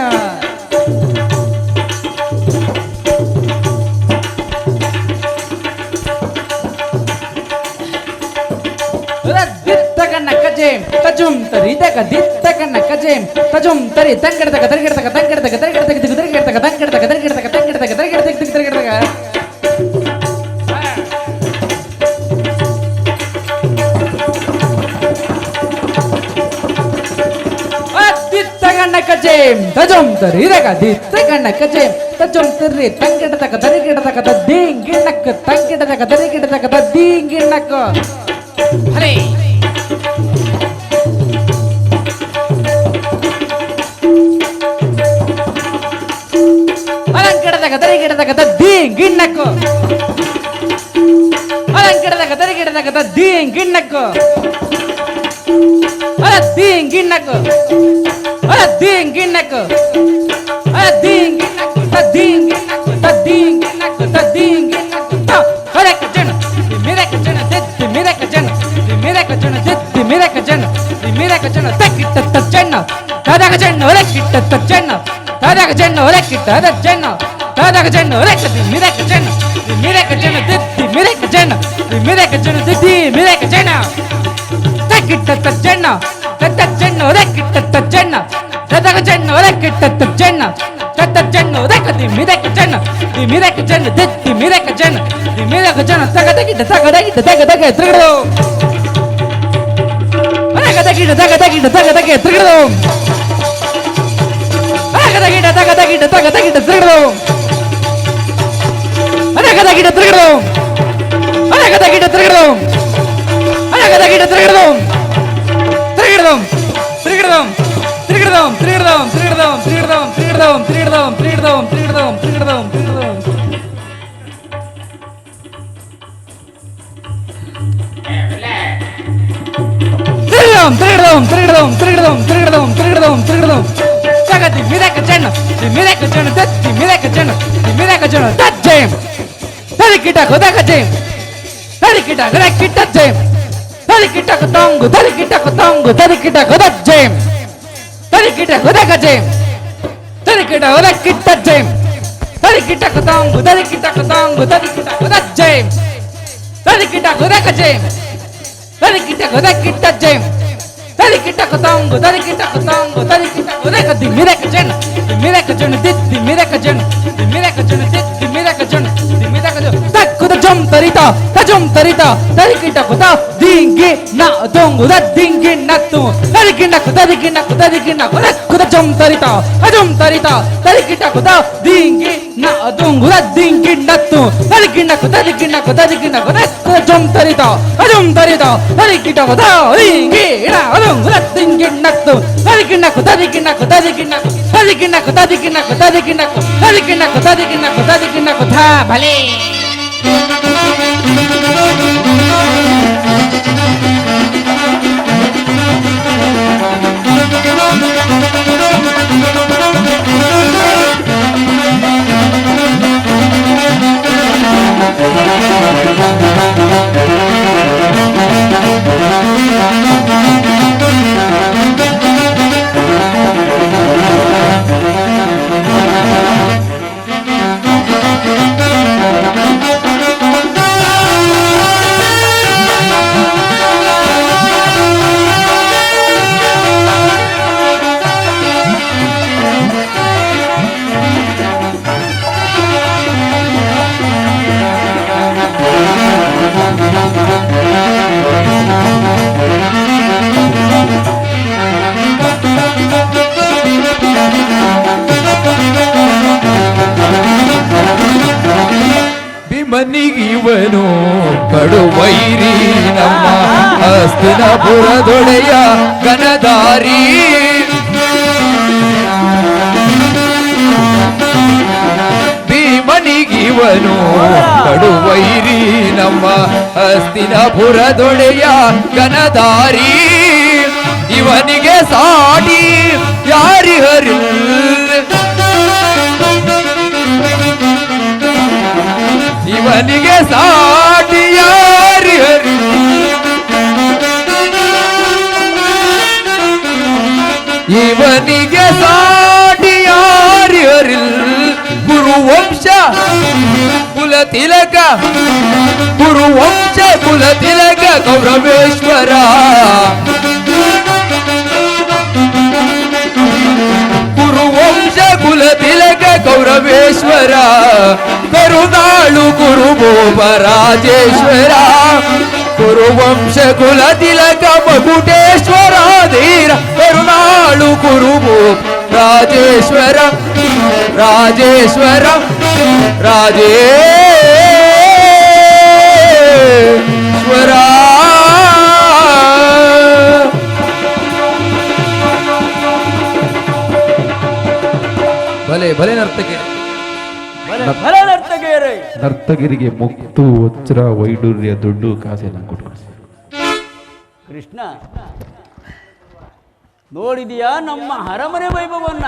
F: ದಿತ್ತ ಕಣ್ಣ ಕಜೇಮ್ ತಜಂ ತರಿ ತಕ ದಿತ್ತ ಕಣ್ಣ ಕಜೇಮ್ ತಜಂ ತರಿ ತಂಗಡ ತಕ ತರಗಡ ತಕ ತಂಗಡ ತಕ ತರಗಡ ತಕ ತರಗಡ ತಕ ತಂಗಡ ತಕ ತರಗಡ ತಕ ತಂಗಡ ತಕ ತರಗಡ ತಕ ತರಗಡ ತಕ ಕಜೇಮ್ ತಜಂ ತರಿ ರಗ ದಿತ್ತ ಕಣ್ಣ ಕಜೇಮ್ ತಜಂ ತರಿ ತಂಗಿಡ ತಕ ತರಿಗಿಡ ತಕ ದೀಂಗಿಣ್ಣಕ್ಕ ತಂಗಿಡ ತಕ ತರಿಗಿಡ ತಕ ದೀಂಗಿಣ್ಣಕ್ಕ ಹರೇ ಅಲಂಕಡ ತಕ ತರಿಗಿಡ ತಕ ದೀಂಗಿಣ್ಣಕ್ಕ ಅಲಂಕಡ ತಕ ತರಿಗಿಡ ತಕ ದೀಂಗಿಣ್ಣಕ್ಕ ಅಲ ದೀಂಗಿಣ್ಣಕ್ಕ Tadinginak, tadinginak, tadinginak, tadinginak, tadinginak. Mereka jana, mereka jana, mereka jana, mereka jana, mereka jana, mereka jana. Takita tajana, tadaga jana, rekita tajana, tadaga jana, rekita tajana, tadaga jana, rekita mereka jana, mereka jana, mereka jana, mereka jana, mereka jana. Takita tajana, tajana, rekita tajana. ತದಗ ಜನ್ನ ಒರಕಿಟ್ಟ ಜನ್ನ ತದ ಜನ್ನ ಒರಕದಿ ಮಿರಕ ಜನ್ನ ದಿ ಮಿರಕ ಜನ್ನ ದಿತ್ತಿ ಮಿರಕ ಜನ್ನ ದಿ ಮಿರಕ ಜನ್ನ ತಗದಗಿಟ್ಟ ತಗದಗಿಟ್ಟ ತಗದಗೆ ತಿರುಗಡು ಒರಕದಗಿಟ್ಟ ತಗದಗಿಟ್ಟ ತಗದಗೆ ತಿರುಗಡು ಒರಕದಗಿಟ್ಟ ತಗದಗಿಟ್ಟ ತಗದಗಿಟ್ಟ ತಿರುಗಡು ಒರಕದಗಿಟ್ಟ ತಿರುಗಡು ಒರಕದಗಿಟ್ಟ ತಿರುಗಡು ಒರಕದಗಿಟ್ಟ ತಿರುಗಡು ತಿರುಗಡು ತಿರುಗಡು Trigadam, trigadam, trigadam, trigadam, trigadam, trigadam, trigadam, trigadam, trigadam, trigadam. Trigadam, trigadam, trigadam, trigadam, trigadam, trigadam, trigadam. taka dimmireka chen dimmireka chen that jam tarikita kodaka jam tarikita jam tarikita kotongu tarikita kodak jam tarikita kodaka jam tarikita jam tarikita kotongu tarikita kodak jam tarikita kodaka jam tarikita jam tarikita kotongu tarikita kodaka dimmireka chen dimmireka chen takkuda jam tarita tarikita kota dingi na dongu da dingi nattu tarikina kuda jam tarita tarikita kota dingi na dongu da dingi nattu tarikina kuda jam tarita tarikita kota dingi na dongu da dingi nattu tarikina kuda bhale
G: ಭೀಮನಿಗಿವನು ಕಡುವೈರಿ ನಮ್ಮ ಹಸ್ತಿನಪುರದೊಡೆಯ ಗನದಾರಿ ಭೀಮನಿಗಿವನು ಕಡುವೈರಿ ನಮ್ಮ ಹಸ್ತಿನಪುರದೊಡೆಯ ಗನದಾರಿ ಇವನಿಗೆ ಸಾಡಿ ಯಾರಿಹರಿಲ್ಲ ಇವನಿಗೆ ಸಾಟಿ ಯಾರಿ ಹರಿ ಇವನಿಗೆ ಸಾಟಿ ಯಾರಿ ಹರಿಲ್ ಗುರುವಂಶ ಕುಲತಿಲಕ ಗೌರವೇಶ್ವರ ಗುರುವಂಶ ಕುಲತಿಲಕ ಗೌರವೇಶ್ವರ ಕರುನಾಳು ಗುರುಭೂಪರಾಜೇಶ್ವರ ಗುರುವಂಶ ಕುಲತಿಲಕ ಮಕುಟೇಶ್ವರ ಧೀರ ಕರುನಾಳು ರಾಜೇಶ್ವರ ಭಲೆ
A: ನರ್ತಕಿಯರೇ
H: ನರ್ತಗಿರಿಗೆ ಮುಕ್ತು ವಜ್ರ ವೈಡೂರ್ಯ ದುಡ್ಡು ಕಾಸೆಲ್ಲ ಕೊಟ್ಕೊಳ್ಸಿ.
A: ಕೃಷ್ಣ, ನೋಡಿದೆಯಾ ನಮ್ಮ ಅರಮನೆ ವೈಭವನ್ನ?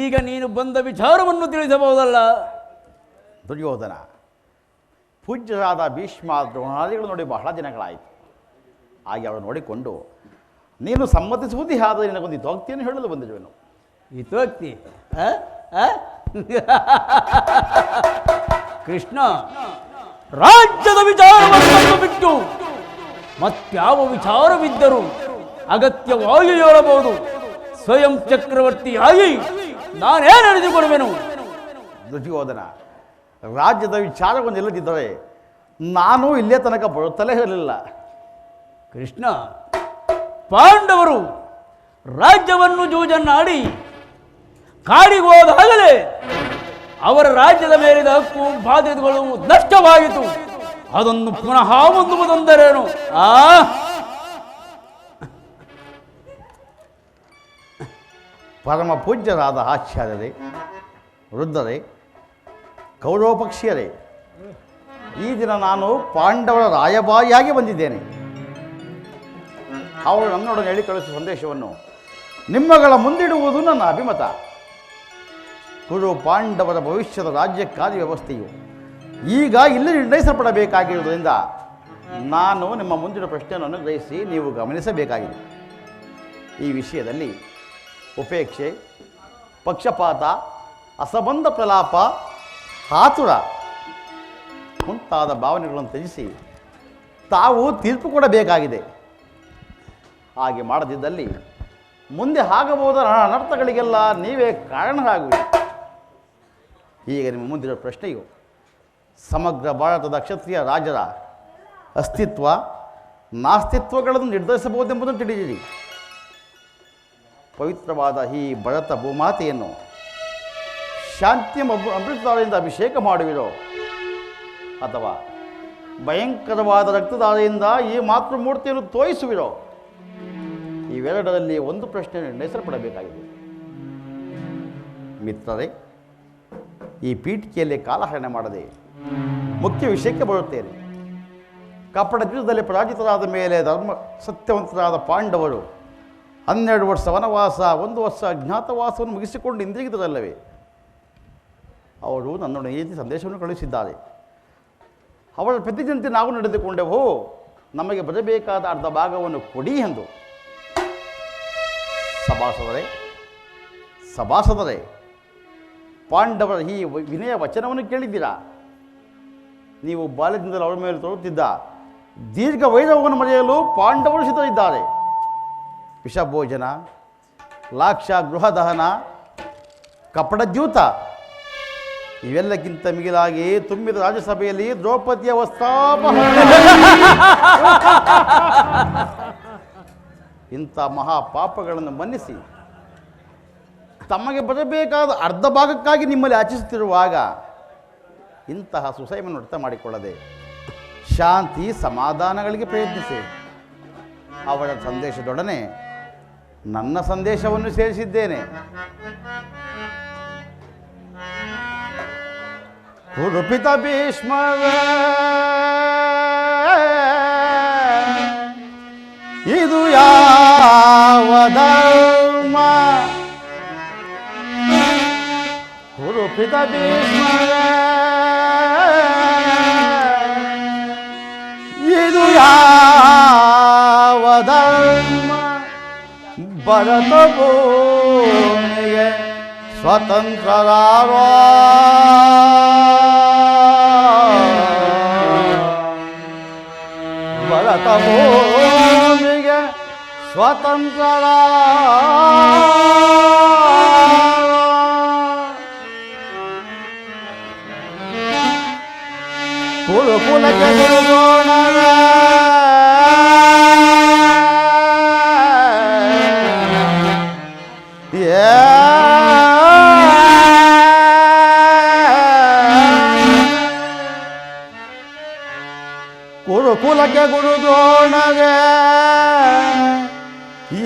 A: ಈಗ ನೀನು ಬಂದ ವಿಚಾರವನ್ನು ತಿಳಿಸಬಹುದಲ್ಲ?
E: ದುರ್ಯೋಧನ, ಪೂಜ್ಯರಾದ ಭೀಷ್ಮ ದ್ರೋಣಾದಿಗಳು ನೋಡಿ ಬಹಳ ದಿನಗಳಾಯಿತು. ಹಾಗೆ ಅವಳು ನೋಡಿಕೊಂಡು ನೀನು ಸಮ್ಮತಿಸುವುದೇ ಆದ ನಿನಗೊಂದು ಹಿತೋಕ್ತಿಯನ್ನು ಹೇಳಲು ಬಂದಿರುವೆನು.
A: ಹಿತೋಕ್ತಿ? ಕೃಷ್ಣ, ರಾಜ್ಯದ ವಿಚಾರವನ್ನು ಬಿಟ್ಟು ಮತ್ಯಾವ ವಿಚಾರವಿದ್ದರೂ ಅಗತ್ಯವಾಗಿ ಹೇಳಬಹುದು. ಸ್ವಯಂ ಚಕ್ರವರ್ತಿಯಾಗಿ ನಾನೇ ನಡೆದುಕೊಡುವೆನು.
E: ದುರ್ಯೋಧನ, ರಾಜ್ಯದ ವಿಚಾರವನ್ನು ಇಲ್ಲದಿದ್ದರೆ ನಾನು ಇಲ್ಲೇ ತನಕ ಬರುತ್ತಲೇ ಇರಲಿಲ್ಲ.
A: ಕೃಷ್ಣ, ಪಾಂಡವರು ರಾಜ್ಯವನ್ನು ಜೂಜನ್ನಾಡಿ ಕಾಡಿಗೆ ಹೋದಾಗಲೇ ಅವರ ರಾಜ್ಯದ ಮೇಲಿನ ಹಕ್ಕು ಬಾಧ್ಯತೆಗಳು ನಷ್ಟವಾಯಿತು. ಅದನ್ನು ಪುನಃ ಹೊಂದುವುದೆಂದರೇನು?
E: ಪರಮ ಪೂಜ್ಯರಾದ ಆಚಾರ್ಯರೇ, ವೃದ್ಧರೇ, ಕೌರವ ಪಕ್ಷೀಯರೇ, ಈ ದಿನ ನಾನು ಪಾಂಡವರ ರಾಯಭಾರಿಯಾಗಿ ಬಂದಿದ್ದೇನೆ. ಅವರು ನನ್ನೊಡನೆ ಹೇಳಿ ಕಳಿಸುವ ಸಂದೇಶವನ್ನು ನಿಮ್ಮಗಳ ಮುಂದಿಡುವುದು ನನ್ನ ಅಭಿಮತ. ಕುರು ಪಾಂಡವರ ಭವಿಷ್ಯದ ರಾಜ್ಯ ಕಾರ್ಯವ್ಯವಸ್ಥೆಯು ಈಗ ಇಲ್ಲಿ ನಿರ್ಣಯಿಸಲ್ಪಡಬೇಕಾಗಿರುವುದರಿಂದ ನಾನು ನಿಮ್ಮ ಮುಂದಿನ ಪ್ರಶ್ನೆಯನ್ನು ಗ್ರಹಿಸಿ ನೀವು ಗಮನಿಸಬೇಕಾಗಿದೆ. ಈ ವಿಷಯದಲ್ಲಿ ಉಪೇಕ್ಷೆ, ಪಕ್ಷಪಾತ, ಅಸಂಬಂಧ ಪ್ರಲಾಪ, ಆತುರ ಮುಂತಾದ ಭಾವನೆಗಳನ್ನು ತ್ಯಜಿಸಿ ತಾವು ತೀರ್ಪು ಕೊಡಬೇಕಾಗಿದೆ. ಹಾಗೆ ಮಾಡದಿದ್ದಲ್ಲಿ ಮುಂದೆ ಆಗಬಹುದಾದ ಅನರ್ಥಗಳಿಗೆಲ್ಲ ನೀವೇ ಕಾರಣರಾಗುವಿರಿ. ಈಗ ನಿಮ್ಮ ಮುಂದಿನ ಪ್ರಶ್ನೆಯು ಸಮಗ್ರ ಭಾರತದ ಕ್ಷತ್ರಿಯ ರಾಜರ ಅಸ್ತಿತ್ವ ನಾಸ್ತಿತ್ವಗಳನ್ನು ನಿರ್ಧರಿಸಬಹುದೆಂಬುದನ್ನು ತಿಳಿದಿರಿ. ಪವಿತ್ರವಾದ ಈ ಭರತ ಭೂಮಾತೆಯನ್ನು ಶಾಂತಿ ಅಮೃತಧಾರೆಯಿಂದ ಅಭಿಷೇಕ ಮಾಡುವಿರೋ ಅಥವಾ ಭಯಂಕರವಾದ ರಕ್ತಧಾರೆಯಿಂದ ಈ ಮಾತೃಮೂರ್ತಿಯನ್ನು ತೋರಿಸುವಿರೋ, ಇವೆರಡರಲ್ಲಿ ಒಂದು ಪ್ರಶ್ನೆ ನಿರ್ಣಯಿಸಲ್ಪಡಬೇಕಾಗಿದೆ. ಮಿತ್ರರೇ, ಈ ಪೀಠಿಕೆಯಲ್ಲಿ ಕಾಲಹರಣ ಮಾಡದೆ ಮುಖ್ಯ ವಿಷಯಕ್ಕೆ ಬರುತ್ತೇನೆ. ಕಪಟ ಯುದ್ಧದಲ್ಲಿ ಪರಾಜಿತರಾದ ಮೇಲೆ ಧರ್ಮ ಸತ್ಯವಂತರಾದ ಪಾಂಡವರು 12 ವರ್ಷ ವನವಾಸ, 1 ವರ್ಷ ಅಜ್ಞಾತವಾಸವನ್ನು ಮುಗಿಸಿಕೊಂಡು ಹಿಂದಿರುಗಿದರಲ್ಲವೇ? ಅವರು ನನ್ನೊಡನೆ ಈ ರೀತಿ ಸಂದೇಶವನ್ನು ಕಳುಹಿಸಿದ್ದಾರೆ. ಅವರ ಪ್ರತಿಜ್ಞಂತೆ ನಾವು ನಡೆದುಕೊಂಡೆವು. ನಮಗೆ ಬರಬೇಕಾದ ಅರ್ಧ ಭಾಗವನ್ನು ಕೊಡಿ ಎಂದು. ಸಭಾಸದರೇ, ಪಾಂಡವರ ಈ ವಿನಯ ವಚನವನ್ನು ಕೇಳಿದ್ದೀರಾ? ನೀವು ಬಾಲ್ಯದಿಂದಲೂ ಅವರ ಮೇಲೆ ತೋರುತ್ತಿದ್ದ ದೀರ್ಘ ವೈರವನ್ನು ಮರೆಯಲು ಪಾಂಡವರು ಸಿದ್ಧರಿದ್ದಾರೆ. ವಿಷಭೋಜನ, ಲಾಕ್ಷ ಗೃಹದಹನ, ಕಪಟದ್ಯೂತ ಇವೆಲ್ಲಕ್ಕಿಂತ ಮಿಗಿಲಾಗಿ ತುಂಬಿದ ರಾಜ್ಯಸಭೆಯಲ್ಲಿ ದ್ರೌಪದಿಯ ವಸ್ತ್ರಾಪಹರಣ, ಇಂಥ ಮಹಾಪಾಪಗಳನ್ನು ಮನ್ನಿಸಿ ತಮಗೆ ಬರಬೇಕಾದ ಅರ್ಧ ಭಾಗಕ್ಕಾಗಿ ನಿಮ್ಮಲ್ಲಿ ಯಾಚಿಸುತ್ತಿರುವಾಗ ಇಂತಹ ಸುಸೈಮನ್ನು ಅರ್ಥ ಮಾಡಿಕೊಳ್ಳದೆ ಶಾಂತಿ ಸಮಾಧಾನಗಳಿಗೆ ಪ್ರಯತ್ನಿಸಿ. ಅವರ ಸಂದೇಶದೊಡನೆ ನನ್ನ ಸಂದೇಶವನ್ನು ಸೇರಿಸಿದ್ದೇನೆ. ಕುರುಪಿತ ಭೀಷ್ಮರ ಇದು ಯಾವ ಧರ್ಮ? ಕುರುಪಿತ ಭೀಷ್ಮರ ಇದು ಯಾವ ಧರ್ಮ? ಭರತ ಭೂಮಿಗೆ ಸ್ವತಂತ್ರರಾರೋ, ಭರತ ಭೂಮಿಗೆ ಸ್ವತಂತ್ರರಾರೋ. ಕುಲಕ್ಕೆ ಗುರುಗೋಣರ ಕುರುಕುಲಕ್ಕೆ ಗುರುದೋಣಗೆ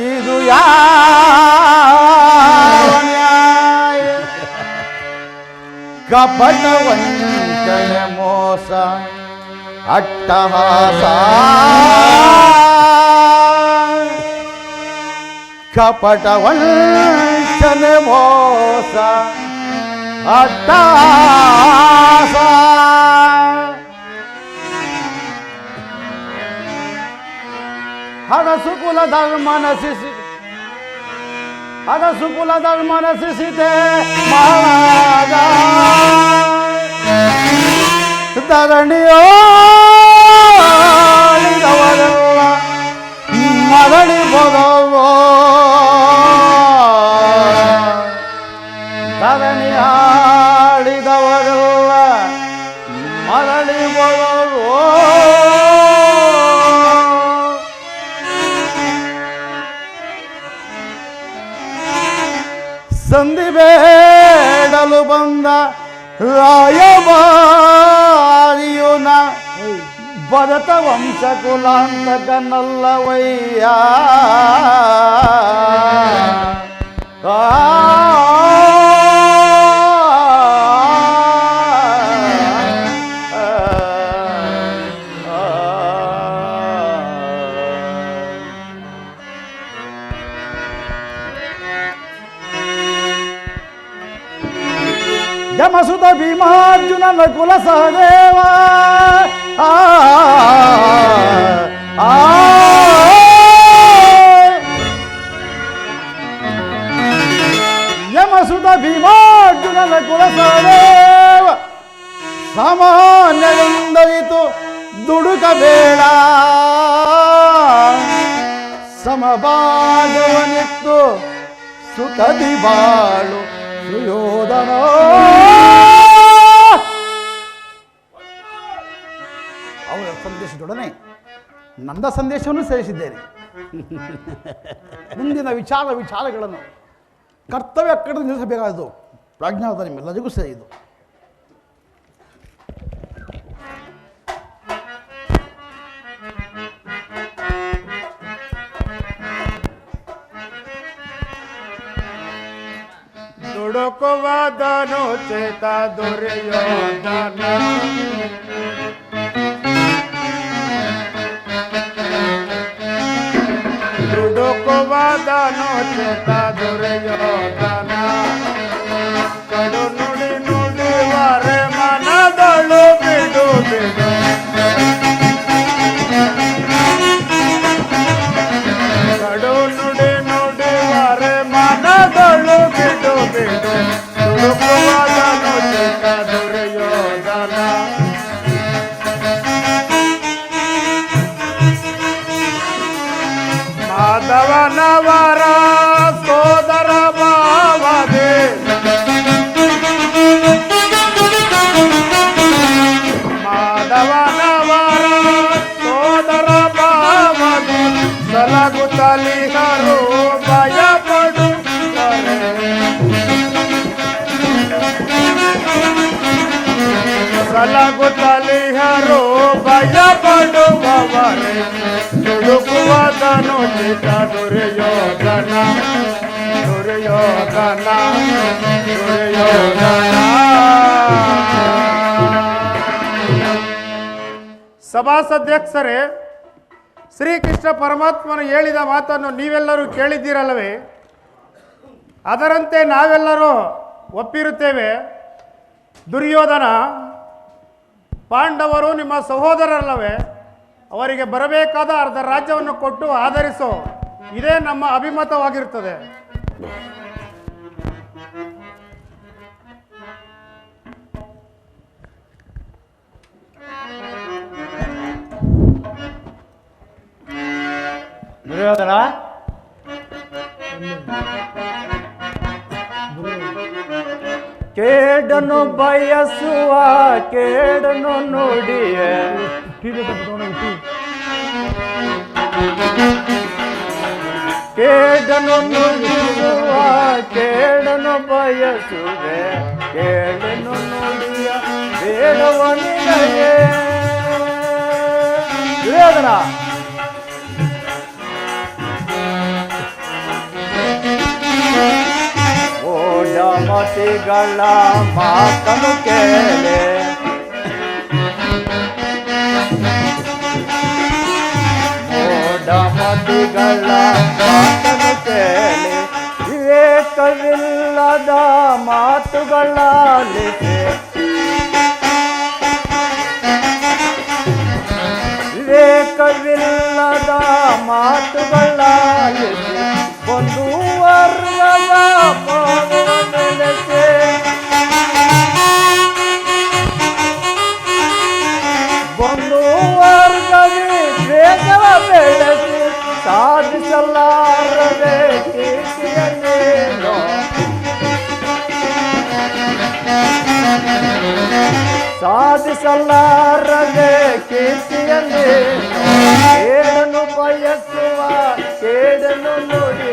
E: ಇದು ಯಾವ ನ್ಯಾಯ? ಕಪಟ ವಂಚನೆ ಮೋಸ ಅಟ್ಟಹಾಸ, ಕಪಟ ವಂಚನೆ ಮೋಸ ಅಟ್ಟಹಾಸ, ಹರಸು ಕುಲ ಧರ್ಮ ನಶಿಸಿತೆ ಮಹಾರಾಜ. ಧರಣಿಯವರೆಲ್ಲ ಮರಳಿ ಬರೋ, ಧರಣಿ ಆಳಿದವರೆಲ್ಲ ಮರಳಿ ಬರೋ. ಸಂಧಿ ಬೇಡಲು ಬಂದ ರಾಯಭಾರಿಯುನ ಭರತ ವಂಶ ಕುಲಾಂತಕನಲ್ಲವಯ್ಯ. ಯಮಸುತ ಭೀಮಾರ್ಜುನನ ಕುಲ ಸಹದೇವ ಯಮಸುತ ಭೀಮಾರ್ಜುನನ ಕುಲ ಸಹದೇವ ಸಾಮಾನ್ಯದಿಂದಲಿತು ದುಡುಕಬೇಡ ಸಮಭಾಗವನಿತ್ತು ಸುಖದಿ ಬಾಳು ಸುಯೋಧನ. ಅವರ ಸಂದೇಶದೊಡನೆ ನನ್ನ ಸಂದೇಶವನ್ನು ಸೇರಿಸಿದ್ದೇನೆ. ಮುಂದಿನ ವಿಚಾರಗಳನ್ನು ಕರ್ತವ್ಯ ಕಡೆ ನಿಲ್ಲಿಸಬೇಕಾದದು ಪ್ರಜ್ಞಾದ ನಿಮ್ಮೆಲ್ಲರಿಗೂ ಸೇರಿದು.
B: ದುಡುಕುವದನು ಚೇತ ದುರ್ಯೋಧನ ದುಡುಕುವದನು ಚೇತ ದುರ್ಯೋಧನ ಕಡು ನುಡಿ ನುಡಿವರೆ ಮನದಳು ಬಿಡು ಬಿಡು ಕಡು ನುಡಿ ನುಡಿವರೆ ಮನದಳು ಬಿಡು ಬಿಡು ದುಡುಕುವದನು ಚೇತ ದುರ್ಯೋಧನ. ಮಾಧವನವರ ಸೋದರ ಭಾವದೆ ಮಾಧವನವರ ಸೋದರ ಭಾವದೆ ಸಲಗುತ್ತಲಿಹರು ಭಯಪಡು ಸಲಗುತ್ತಲಿಹರು ಭಯಪಡುವವರೇ ದುಡುಕುವದನು ಚಿತ್ತ ದುರ್ಯೋಧನ ದುರ್ಯೋಧನ ದುರ್ಯೋಧನ. ಸಭಾಸಧ್ಯಕ್ಷರೇ, ಶ್ರೀಕೃಷ್ಣ ಪರಮಾತ್ಮನು ಹೇಳಿದ ಮಾತನ್ನು ನೀವೆಲ್ಲರೂ ಕೇಳಿದ್ದೀರಲ್ಲವೇ? ಅದರಂತೆ ನಾವೆಲ್ಲರೂ ಒಪ್ಪಿರುತ್ತೇವೆ. ದುರ್ಯೋಧನ, ಪಾಂಡವರು ನಿಮ್ಮ ಸಹೋದರರಲ್ಲವೇ? ಅವರಿಗೆ ಬರಬೇಕಾದ ಅರ್ಧ ರಾಜ್ಯವನ್ನು ಕೊಟ್ಟು ಆಧರಿಸೋ, ಇದೇ ನಮ್ಮ ಅಭಿಮತವಾಗಿರುತ್ತದೆ.
E: ದುರ್ಯೋಧನ,
B: ಕೇಡನು ಬಯಸುವ ಕೇಡನು ನುಡಿಯೇ ಕೇಡನು ನುಡಿಯುವ ಕೇಡನು ಬಯಸುವೆ ಕೇಡನು ನುಡಿಯ ಬೇಡವ ನಿನಗೆ.
E: ದುರ್ಯೋಧನ,
B: ಓಡಮತಿಗಳ ಮಾತನು ಕೇಳೆ ಓಡಮತಿಗಳ ಮಾತನು ಕೇಳಿ ವಿವೇಕವಿಲ್ಲದ ಮಾತುಗಳಾಲಿಸಿ ವಿವೇಕವಿಲ್ಲದ ಮಾತುಗಳಾಲಿಸಿ ಒಂದು ವರ್ಗದ ನೆಲೆಸೆ ಒಂದು ವರ್ಗವೇ ದ್ವೇಷವ ಬೆಳೆಸಿ ಸಾಧಿಸಲಾರದೆ ಕೀರ್ತಿಯನ್ನೇನೋ ಸಾಧಿಸಲಾರದೆ ಕೀರ್ತಿಯನ್ನೇನೋ ಕೇಡನು ಬಯಸುವ ಕೇಡನು ನುಡಿ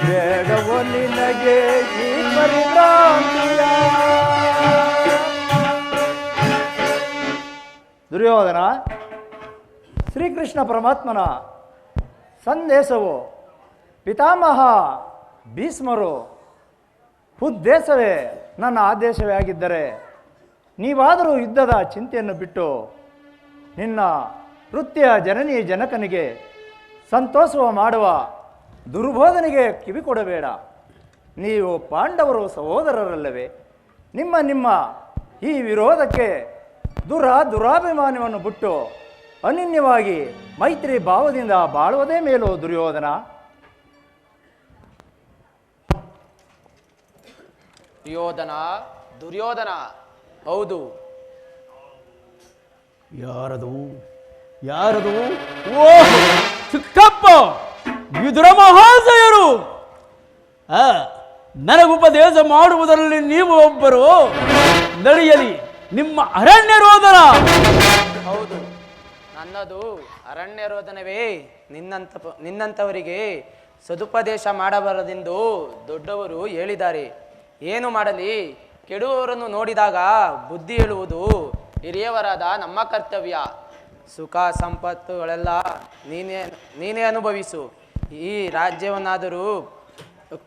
B: ಬೇಡವೋ ನಿನಗೆ ಈ ಪರಿಭ್ರಾಂತಿಯ.
E: ದುರ್ಯೋಧನ, ಶ್ರೀಕೃಷ್ಣ ಪರಮಾತ್ಮನ ಸಂದೇಶವು ಪಿತಾಮಹ ಭೀಷ್ಮರು ಉದ್ದೇಶವೇ ನನ್ನ ಆದೇಶವೇ ಆಗಿದ್ದರೆ ನೀವಾದರೂ ಯುದ್ಧದ ಚಿಂತೆಯನ್ನು ಬಿಟ್ಟು ನಿನ್ನ ವೃತ್ತಿಯ ಜನನಿ ಜನಕನಿಗೆ ಸಂತೋಷವ ಮಾಡುವ ದುರ್ಬೋಧನೆಗೆ ಕಿವಿ ಕೊಡಬೇಡ. ನೀವು ಪಾಂಡವರು ಸಹೋದರರಲ್ಲವೇ?
I: ನಿಮ್ಮ ಈ ವಿರೋಧಕ್ಕೆ ದುರಾಭಿಮಾನವನ್ನು ಬಿಟ್ಟು ಅನನ್ಯವಾಗಿ ಮೈತ್ರಿ ಭಾವದಿಂದ ಬಾಳುವುದೇ ಮೇಲು ದುರ್ಯೋಧನ.
D: ದುರ್ಯೋಧನ ಹೌದು.
A: ಯಾರದು? ಓ ಚಿಕ್ಕಪ್ಪ, ವಿದುರ ಮಹಾಶಯರು. ನನಗುಪದೇಶ ಮಾಡುವುದರಲ್ಲಿ ನೀವು ಒಬ್ಬರು. ನಡೆಯಲಿ ನಿಮ್ಮ ಅರಣ್ಯ ರೋದನ.
D: ಹೌದು, ನನ್ನದು ಅರಣ್ಯ ರೋದನವೇ. ನಿನ್ನಂಥವರಿಗೆ ಸದುಪದೇಶ ಮಾಡಬಾರದೆಂದು ದೊಡ್ಡವರು ಹೇಳಿದ್ದಾರೆ. ಏನು ಮಾಡಲಿ, ಕೆಡುವವರನ್ನು ನೋಡಿದಾಗ ಬುದ್ಧಿ ಹೇಳುವುದು ಹಿರಿಯವರಾದ ನಮ್ಮ ಕರ್ತವ್ಯ. ಸುಖ ಸಂಪತ್ತುಗಳೆಲ್ಲ ನೀನೇ ಅನುಭವಿಸು. ಈ ರಾಜ್ಯವನ್ನಾದರೂ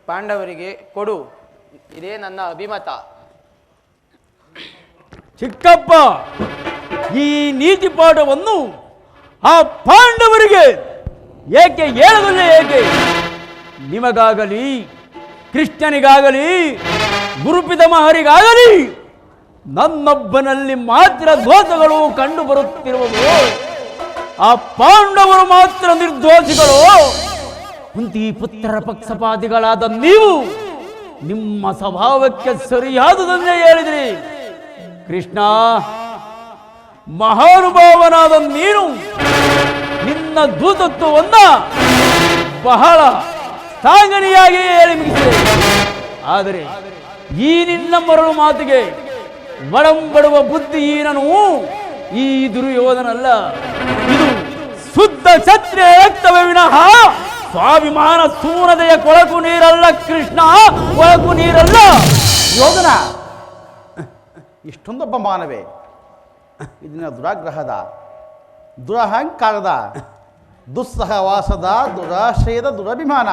D: ಪಾಂಡವರಿಗೆ ಕೊಡು. ಇದೇ ನನ್ನ ಅಭಿಮತ.
A: ಚಿಕ್ಕಪ್ಪ, ಈ ನೀತಿ ಪಾಠವನ್ನು ಆ ಪಾಂಡವರಿಗೆ ಏಕೆ ಹೇಳಲಿಲ್ಲ? ಏಕೆ? ನಿಮಗಾಗಲಿ, ಕೃಷ್ಣನಿಗಾಗಲಿ, ಗುರುಪಿತಾಮಹರಿಗಾಗಲಿ ನನ್ನೊಬ್ಬನಲ್ಲಿ ಮಾತ್ರ ದೋಷಗಳು ಕಂಡು ಬರುತ್ತಿರುವುದು. ಆ ಪಾಂಡವರು ಮಾತ್ರ ನಿರ್ದೋಷಿಗಳು. ಕುಂತಿ ಪುತ್ರರ ಪಕ್ಷಪಾತಿಗಳಾದ ನೀವು ನಿಮ್ಮ ಸ್ವಭಾವಕ್ಕೆ ಸರಿಯಾದುದನ್ನೇ ಹೇಳಿದ್ರಿ. ಕೃಷ್ಣ, ಮಹಾನುಭಾವನಾದ ನೀನು ನಿನ್ನ ದೂತತ್ವವನ್ನ ಬಹಳ ಸಾಂಗಣಿಯಾಗಿ ಹೇಳಿ ಮುಗಿಸಿದೆ. ಆದರೆ ಈ ನಿನ್ನ ಮರಳು ಮಾತಿಗೆ ಒಳಂಬಡುವ ಬುದ್ಧಿಹೀನನು ಈ ದುರ್ಯೋಧನಲ್ಲ. ಇದು ಶುದ್ಧ ಕ್ಷತ್ರಿಯ ರಕ್ತವೇ ವಿನಃ ಸ್ವಾಭಿಮಾನ ಸೂನತೆಯ ಕೊಳಕು ನೀರಲ್ಲ. ಕೃಷ್ಣ, ಕೊಳಕು ನೀರಲ್ಲ.
E: ಯೋಧನ, ಇಷ್ಟೊಂದು ಅಪಮಾನವೇ? ಇದನ್ನ ದುರಾಗ್ರಹದ, ದುರಹಂಕಾರದ, ದುಸ್ಸಹವಾಸದ, ದುರಾಶ್ರಯದ ದುರಭಿಮಾನ.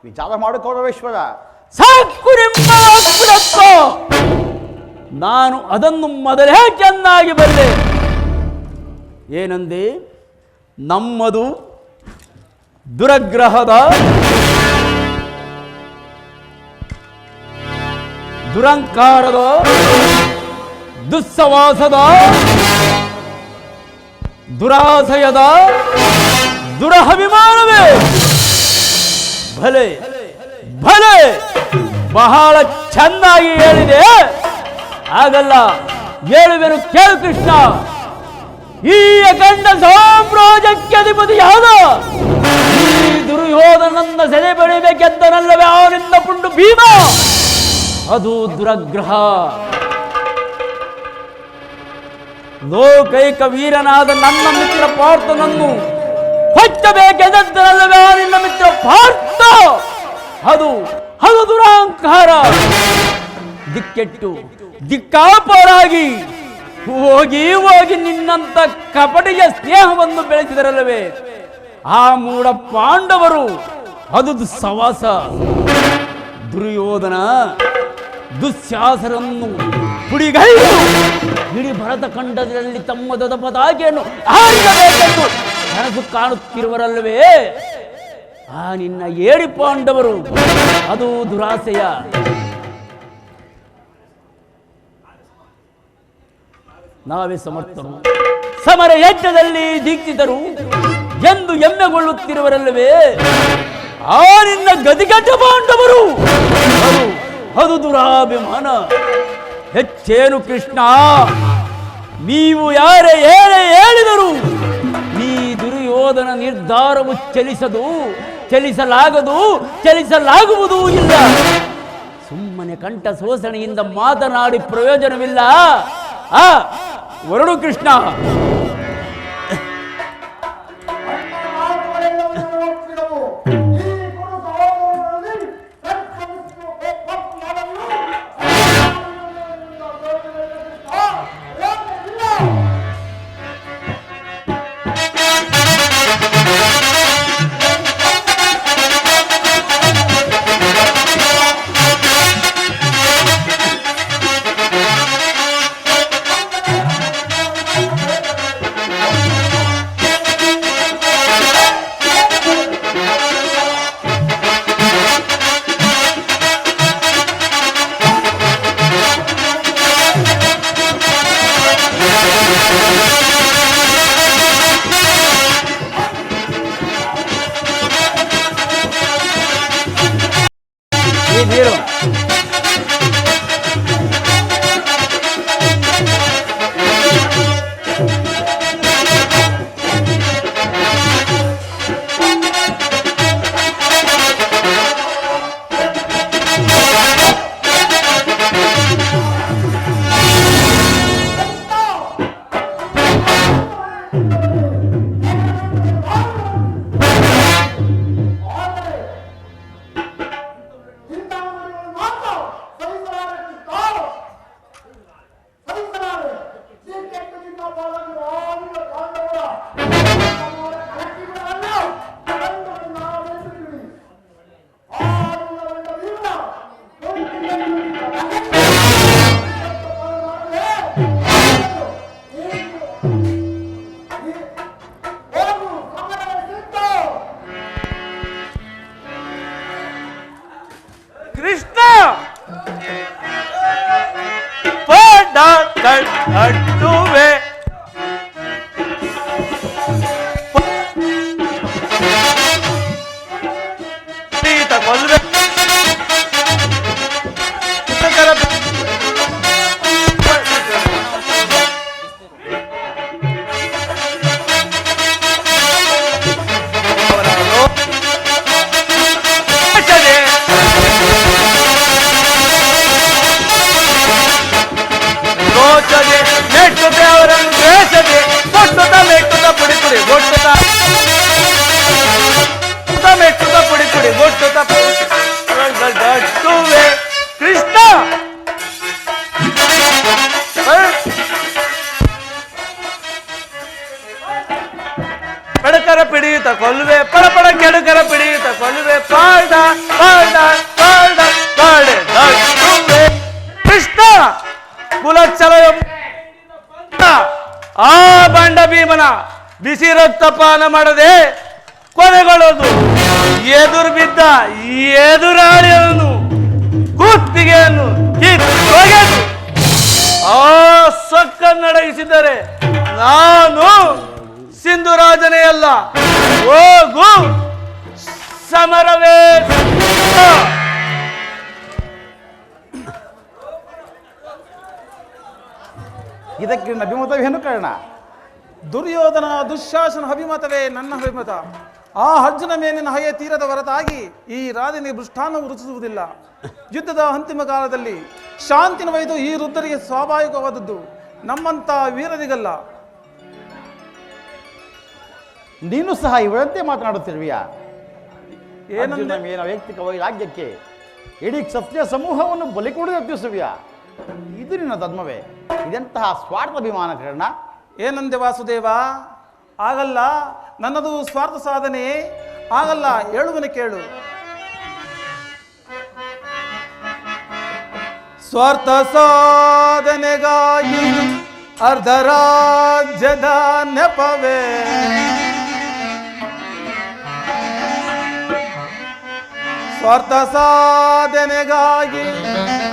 E: ವಿಚಾರ ಮಾಡಿಕೊಳ್ಳುವೇಶ್ವರ.
A: ಸಾಕು ನಿಮ್ಮ ಅಸ್ತ್ರತ್ವ. ನಾನು ಅದನ್ನು ಮೊದಲೇ ಚೆನ್ನಾಗಿ ಬಲ್ಲೆ. ಏನಂದೆ? ನಮ್ಮದು ದುರಗ್ರಹದ, ದುರಂಕಾರದ, ದುಸ್ಸವಾಸದ, ದುರಾಶಯದ, ದುರಭಿಮಾನವೇ. ಭಲೆ ಭಲೆ, ಬಹಳ ಚೆನ್ನಾಗಿ ಹೇಳಿದೆ. ಆಗಲ್ಲ, ಹೇಳುವೆನು ಕೇಳು ಕೃಷ್ಣ. ಈ ಅಖಂಡ ಸಾಮ್ರಾಜ್ಯಕ್ಕೆ ಅಧಿಪತಿಯಾದ ಈ ದುರ್ಯೋಧನನ್ನ ಸೆರೆ ಬಳಿಬೇಕೆಂದನಲ್ಲವೇ ಅವನಿಂದ ಪುಂಡು ಭೀಮ. ಅದು ದುರಗ್ರಹ. ಲೋಕೈಕ ವೀರನಾದ ನನ್ನ ಮಿತ್ರ ಪಾರ್ಥನನ್ನು ಹೊಚ್ಚಬೇಕೆಂದಲ್ಲವೇ ನಿನ್ನ ಮಿತ್ರ ಪಾರ್ಥ. ಅದು ಅದು ದುರಹಂಕಾರ. ದಿಕ್ಕೆಟ್ಟು ದಿಕ್ಕಾಪರಾಗಿ ಹೋಗಿ ಹೋಗಿ ನಿನ್ನಂತ ಕಪಟಿಯ ಸ್ನೇಹವನ್ನು ಬೆಳೆಸಿದರಲ್ಲವೇ ಆ ಮೂಢ ಪಾಂಡವರು. ಅದು ದುಸ್ಸವಾಸ. ದುರ್ಯೋಧನ ದುಶ್ಯಾಸರನ್ನು ಪುಡಿಗೈದು ಇಡೀ ಭರತ ಖಂಡದಲ್ಲಿ ತಮ್ಮ ದೊಡ್ಡ ಪತಾಕೆಯನ್ನು ಹಾರಿಸಬೇಕೆಂದು ಕನಸು ಕಾಣುತ್ತಿರುವರಲ್ಲವೇ ಆ ನಿನ್ನ ಏಡಿ ಪಾಂಡವರು. ಅದು ದುರಾಸೆಯ. ನಾವೇ ಸಮರ್ಥರು, ಸಮರ ಯಜ್ಞದಲ್ಲಿ ದೀಕ್ಷಿತರು ಎಂದು ಹೆಮ್ಮೆಗೊಳ್ಳುತ್ತಿರುವರಲ್ಲವೇ ಆ ನಿನ್ನ ಗದಿಗಟ್ಟ ಪಾಂಡವರು. ಅದು ದುರಾಭಿಮಾನ. ಹೆಚ್ಚೇನು ಕೃಷ್ಣ, ನೀವು ಯಾರೇ ಏನೇ ಹೇಳಿದರು ಈ ದುರ್ಯೋಧನ ನಿರ್ಧಾರವು ಚಲಿಸಲಾಗುವುದೂ ಇಲ್ಲ. ಸುಮ್ಮನೆ ಕಂಠ ಶೋಷಣೆಯಿಂದ ಮಾತನಾಡಿ ಪ್ರಯೋಜನವಿಲ್ಲ. ಹೊರಡು ಕೃಷ್ಣ. ಈ ನೀರು
J: ಕೃಷ್ಣ ಅಡ್ಡುವೆ ಕೊಲ್ವೆ ಮೆಟ್ಟುತ್ತೆ ಅವರನ್ನು ದ್ವೇಷದೆ ಕೊಟ್ಟುತ್ತ ಮೆಟ್ಟುತ್ತ ಪುಡಿ ಪುಡಿ ಗೊಟ್ಟುತ್ತ ಮೆಟ್ಟುತ್ತ ಪುಡಿ ಪುಡಿ ಗೊಟ್ಟುತ್ತ ಗಟ್ಟುವೆ ಕೃಷ್ಣ ಪಡಕರ ಪಿಡಿಯುತ್ತ ಕೊಲ್ವೆ ಪಡಪಡ ಕೆಡಕರ ಪಿಡಿಯುತ್ತ ಕೊಲ್ವೆ ಪಾಡ ಪಾಡ ಪಾಡ ಪಾಡೆ ಗಟ್ಟುವೆ ಕೃಷ್ಣ ಕುಲಚ್ಛಲ ಆ ಬಂಡ ಭೀಮನ ಬಿಸಿ ರಕ್ತಪಾನ ಮಾಡದೆ ಕೊನೆಗೊಳ್ಳೋದು ಎದುರು ಬಿದ್ದ ಎದುರಾಳಿಯನ್ನು ಕುತ್ತಿಗೆಯನ್ನು ಕಿತ್ತೊಗೆದು ಆ ಸೊಕ್ಕನ್ನಡಗಿಸಿದರೆ ನಾನು ಸಿಂಧುರಾಜನೇ ಅಲ್ಲ, ಹೋಗು ಸಮರವೇ.
E: ಇದಕ್ಕೆ ನಿನ್ನ ಅಭಿಮತವೇನು ಕಾರಣ?
C: ದುರ್ಯೋಧನ ದುಶ್ಯಾಸನ ಅಭಿಮತವೇ ನನ್ನ ಅಭಿಮತ. ಆ ಅರ್ಜುನ ಮೇಲಿನ ಹಯೆ ತೀರದ ಹೊರತಾಗಿ ಈ ರಾಜನಿಗೆ ಮೃಷ್ಟಾನ್ನವು ರುಚಿಸುವುದಿಲ್ಲ. ಯುದ್ಧದ ಅಂತಿಮ ಕಾಲದಲ್ಲಿ ಶಾಂತಿನ ಒಯ್ದು ಈ ವೃದ್ಧರಿಗೆ ಸ್ವಾಭಾವಿಕವಾದದ್ದು, ನಮ್ಮಂತ ವೀರರಿಗಲ್ಲ.
E: ನೀನು ಸಹ ಇವರಂತೆ ಮಾತನಾಡುತ್ತಿರುವಿಯಾ?
C: ಏನಂದ
E: ಮೇಲಿನ ವೈಯಕ್ತಿಕ ವೈರಾಗ್ಯಕ್ಕೆ ಇಡೀ ಕ್ಷತ್ರಿಯ ಸಮೂಹವನ್ನು ಬಲಿ ಕೊಡಲು ಯತ್ನಿಸುವಿಯಾ? ಇದು ನಿನ್ನ ಧರ್ಮವೇ? ಇದೆಂತಹ ಸ್ವಾರ್ಥ ಅಭಿಮಾನ ಕಾರಣ?
C: ಏನಂದೆ ವಾಸುದೇವ? ಆಗಲ್ಲ, ನನ್ನದು ಸ್ವಾರ್ಥ ಸಾಧನೆ ಆಗಲ್ಲ. ಹೇಳುವನು ಕೇಳು. ಸ್ವಾರ್ಥ ಸಾಧನೆಗಾಗಿ ಅರ್ಧ ರಾಜ್ಯದ ನೆಪವೇ, ಸ್ವಾರ್ಥ ಸಾಧನೆಗಾಗಿ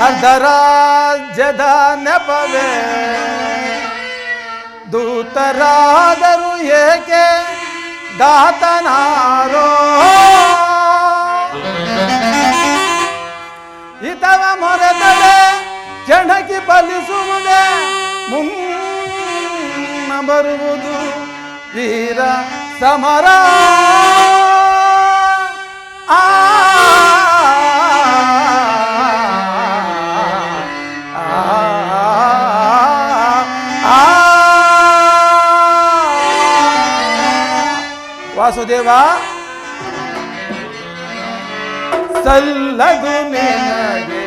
C: ಅರ್ಧ ರಾಜ್ಯದ ನೆಪವೇ, ದೂತರಾದರು ಏಕೆ ದಾತನಾರೋ, ಹಿತವ ಮೊರೆತದೆ ಕೆಣಕಿ ಫಲಿಸುವುದೇ ಮುನ್ನ ಬರುವುದು ವೀರ ಸಮರ. ವಾಸುದೇವ, ಸಲ್ಲದು ನಿನಗೆ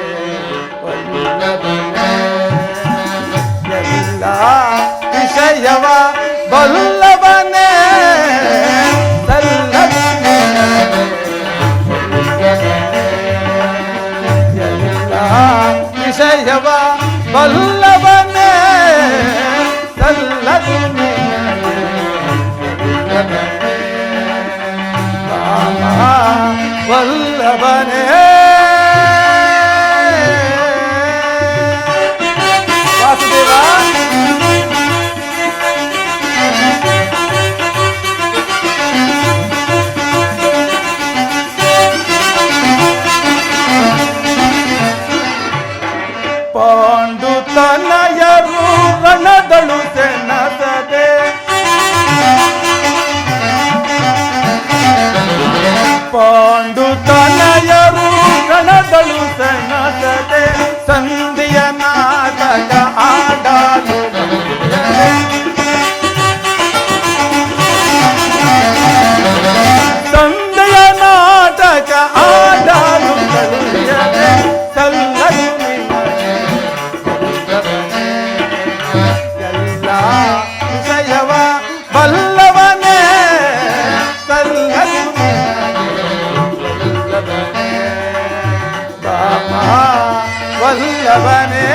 C: ಎಲ್ಲ ವಿಷಯವ ಬಲ್ಲವನೇ, ಸಲ್ಲದು ನಿನಗೆ ಎಲ್ಲ ವಿಷಯವ ಬಲ್ಲವನೇ, ಸಲ್ಲದು ವಲ್ಲಭನೇ. ವಾಸುದೇವ, ಗಣದಳು ಸೆನ್ನಸದೆ ಪಾಂಡು ತನಯರು ಗಣದಳು ಸೆನ್ನಸದೆ ಸಂಧಿಯ ನಾಟಕ ಆಡಲು ಸಂಧಿಯ ನಾಟಕ ಆಡಲು ಸಲ್ಲದು ಎಲ್ಲ ವಿಷಯವ ಬಲ್ಲವನೇ ಸಲ್ಲದು ಬಾಬಾ ವಲ್ಲಭನೇ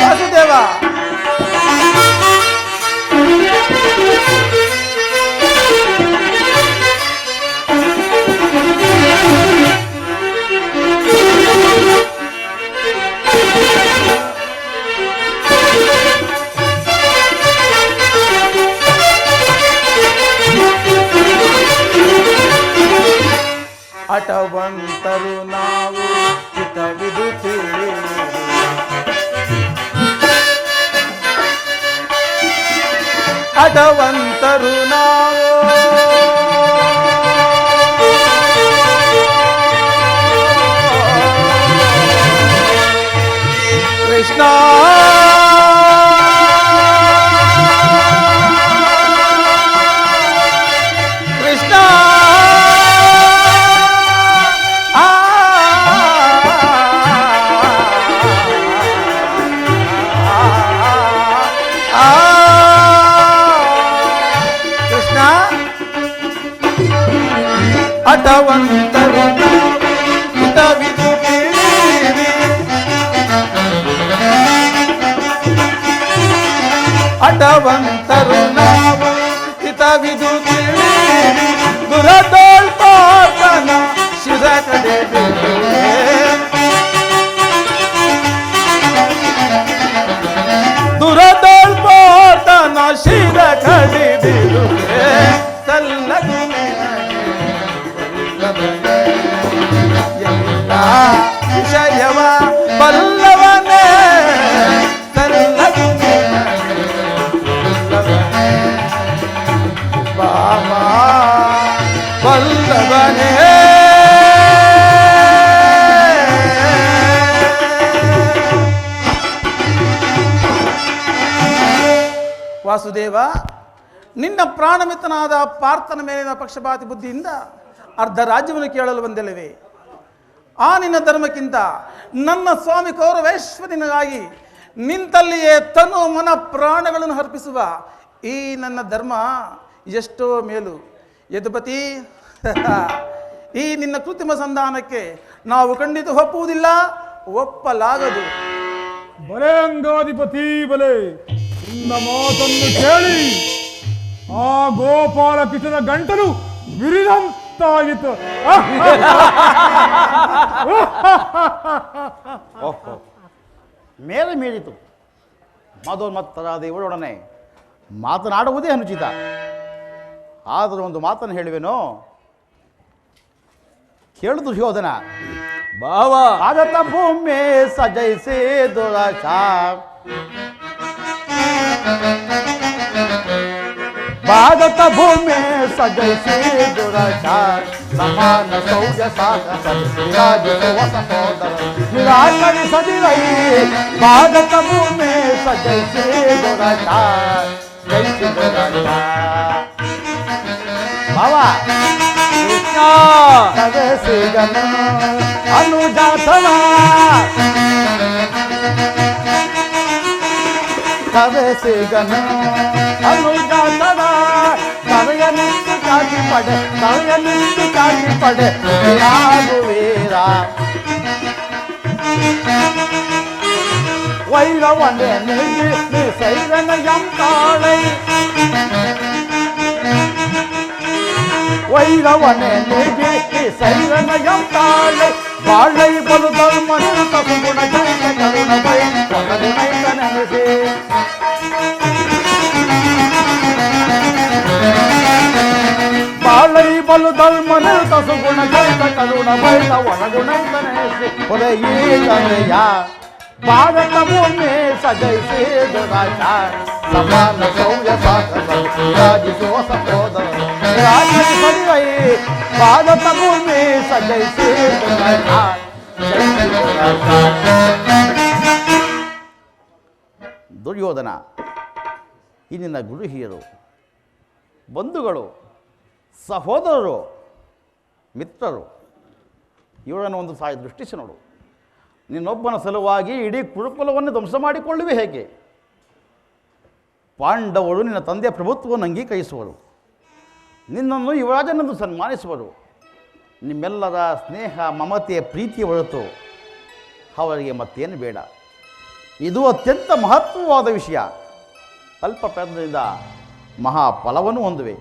C: ವಾಸುದೇವ ಹಠವಂತರು ನಾವು ಹಿತವಿದುತ್ತೇವೆ ಹಠವಂತರು ನಾವು ಕೃಷ್ಣ ಕೃಷ್ಣ ಹಠವಂತರು ಹಿತವಿದು ತಿಳಿಯಿರಿ ಹಠವಂತರು ನಾವು ಹಿತವಿದು ತಿಳಿಯಿರಿ ದುರದೋಳ್ಪಾತನ ಶಿರ ಕಡೆ ದುರದೋಳ್ಪಾತನ ಶಿರ ಕಡಿದಿರುವೆ ಸಲ್ಲದು ಎಲ್ಲ ವಿಷಯವ ಬಲ್ಲವನೇ ಸಲ್ಲದು ಬಾಬಾ ಬಲ್ಲವನೇ ವಾಸುದೇವ, ನಿನ್ನ ಪ್ರಾಣಮಿತನಾದ ಪಾರ್ಥನ ಮೇಲಿನ ಪಕ್ಷಪಾತಿ ಬುದ್ಧಿಯಿಂದ ಅರ್ಧ ರಾಜ್ಯವನ್ನು ಕೇಳಲು ಬಂದಿಲ್ಲವೇ? ಆ ನಿನ್ನ ಧರ್ಮಕ್ಕಿಂತ ನನ್ನ ಸ್ವಾಮಿ ಕೌರವೇಶ್ವರನಿಗಾಗಿ ನಿಂತಲ್ಲಿಯೇ ತನು ಮನ ಪ್ರಾಣಗಳನ್ನು ಅರ್ಪಿಸುವ ಈ ನನ್ನ ಧರ್ಮ ಎಷ್ಟೋ ಮೇಲು. ಯದುಪತಿ, ಈ ನಿನ್ನ ಕೃತ್ರಿಮ ಸಂಧಾನಕ್ಕೆ ನಾವು ಖಂಡಿತ ಒಪ್ಪುವುದಿಲ್ಲ, ಒಪ್ಪಲಾಗದು.
B: ಬಲೆ ಅಂಗಾಧಿಪತಿ ಬಲೆ, ನಿನ್ನ ಮಾತನ್ನು ಕೇಳಿ ಆ ಗೋಪಾಲ ಕಿಶನ ಗಂಟಲು ಬಿರಿದಂತಾಗಿತ್ತು.
E: ಓಹೋ, ಮೇಲೆ ಮೀರಿತು. ಮದೋನ್ಮತ್ತರಾದ ಇವಳೊಡನೆ ಮಾತನಾಡುವುದೇ ಅನುಚಿತ. ಆದರೂ ಒಂದು ಮಾತನ್ನು ಹೇಳುವೆನೋ, ಕೇಳು ದುರ್ಯೋಧನ.
A: ಭಾವ
E: ಭಾರತ ಭೂಮಿ ಸಜೈಸೆ ದುರಾಶ, ಭಾರತ ಭೂಮಿ ಸಜೈಸೆ ದುರಾಶ, ಸಮಾನ ಸೌಜ ಸಾಗಿಸುವ ಸಹೋದರ ನಿರಾಕರಿಸದಿರೈ. ಭಾರತ ಭೂಮಿ ಸಜೈಸೆ ದುರಾಶ, ಜೈಸಿ ದುರಾಶ. ಭಾವ ಕೃಷ್ಣ ಕರೆಸಿಗನ ಅನುಜಾತನ, ಕರೆಸಿಗನ ಅನುಜಾತನ, ತಲೆಯನಿತ್ತು ಕಾಗಿ ಪಡೆ, ತಲೆಯನಿತ್ತು ಕಾಗಿ ಪಡೆ ಯಾಗುವೀರ. ವೈರವನೆ ನೀ ಸೈರನ ಎಂತಾಳೈ, வைரவனே நீதி சைவனயம் தாழை வாழை பலுதல் மனு தகுண ஜன கருணை பகதுணை கனசே. வாழை ಬಲು ಧರ್ಮ ನಿರತ ಸುಗುಣ ಕಲಿತ ಕರುಣ ಬೈತ ಒಳಗುಣಂತನೇಸಿ ಹೊರೆಯೀಗನೆಯ ಭಾರತ ಭೂಮಿ ಸಜಯಿಸಿ ದುರಾಶ ಸಮಾನ ಸೌರ್ಯ ರಾಜಿಸುವ ಸಹೋದರ ರಾಜಿಸಲಿವೈ ಭಾರತ ಭೂಮಿ ಸಜಯಿಸಿ ದುರಾಶ ದುರ್ಯೋಧನ ಈ ನಿನ್ನ ಗುರು ಹಿರಿಯರು ಬಂಧುಗಳು ಸಹೋದರರು ಮಿತ್ರರು ಇವರನ್ನು ಒಂದು ಸಾರಿ ದೃಷ್ಟಿಸಿ ನೋಡು. ನಿನ್ನೊಬ್ಬನ ಸಲುವಾಗಿ ಇಡೀ ಕುರುಕುಲವನ್ನು ಧ್ವಂಸ ಮಾಡಿಕೊಳ್ಳುವೆ ಹೇಗೆ? ಪಾಂಡವರು ನಿನ್ನ ತಂದೆಯ ಪ್ರಭುತ್ವವನ್ನು ಅಂಗೀಕರಿಸುವರು, ನಿನ್ನನ್ನು ಯುವರಾಜನೆಂದು ಸನ್ಮಾನಿಸುವರು. ನಿಮ್ಮೆಲ್ಲರ ಸ್ನೇಹ ಮಮತೆಯ ಪ್ರೀತಿಯ ಹೊರತು ಅವರಿಗೆ ಮತ್ತೇನು ಬೇಡ. ಇದು ಅತ್ಯಂತ ಮಹತ್ವವಾದ ವಿಷಯ. ಅಲ್ಪ ಪ್ರಯತ್ನದಿಂದ ಮಹಾಫಲವನ್ನು ಹೊಂದುವೆ.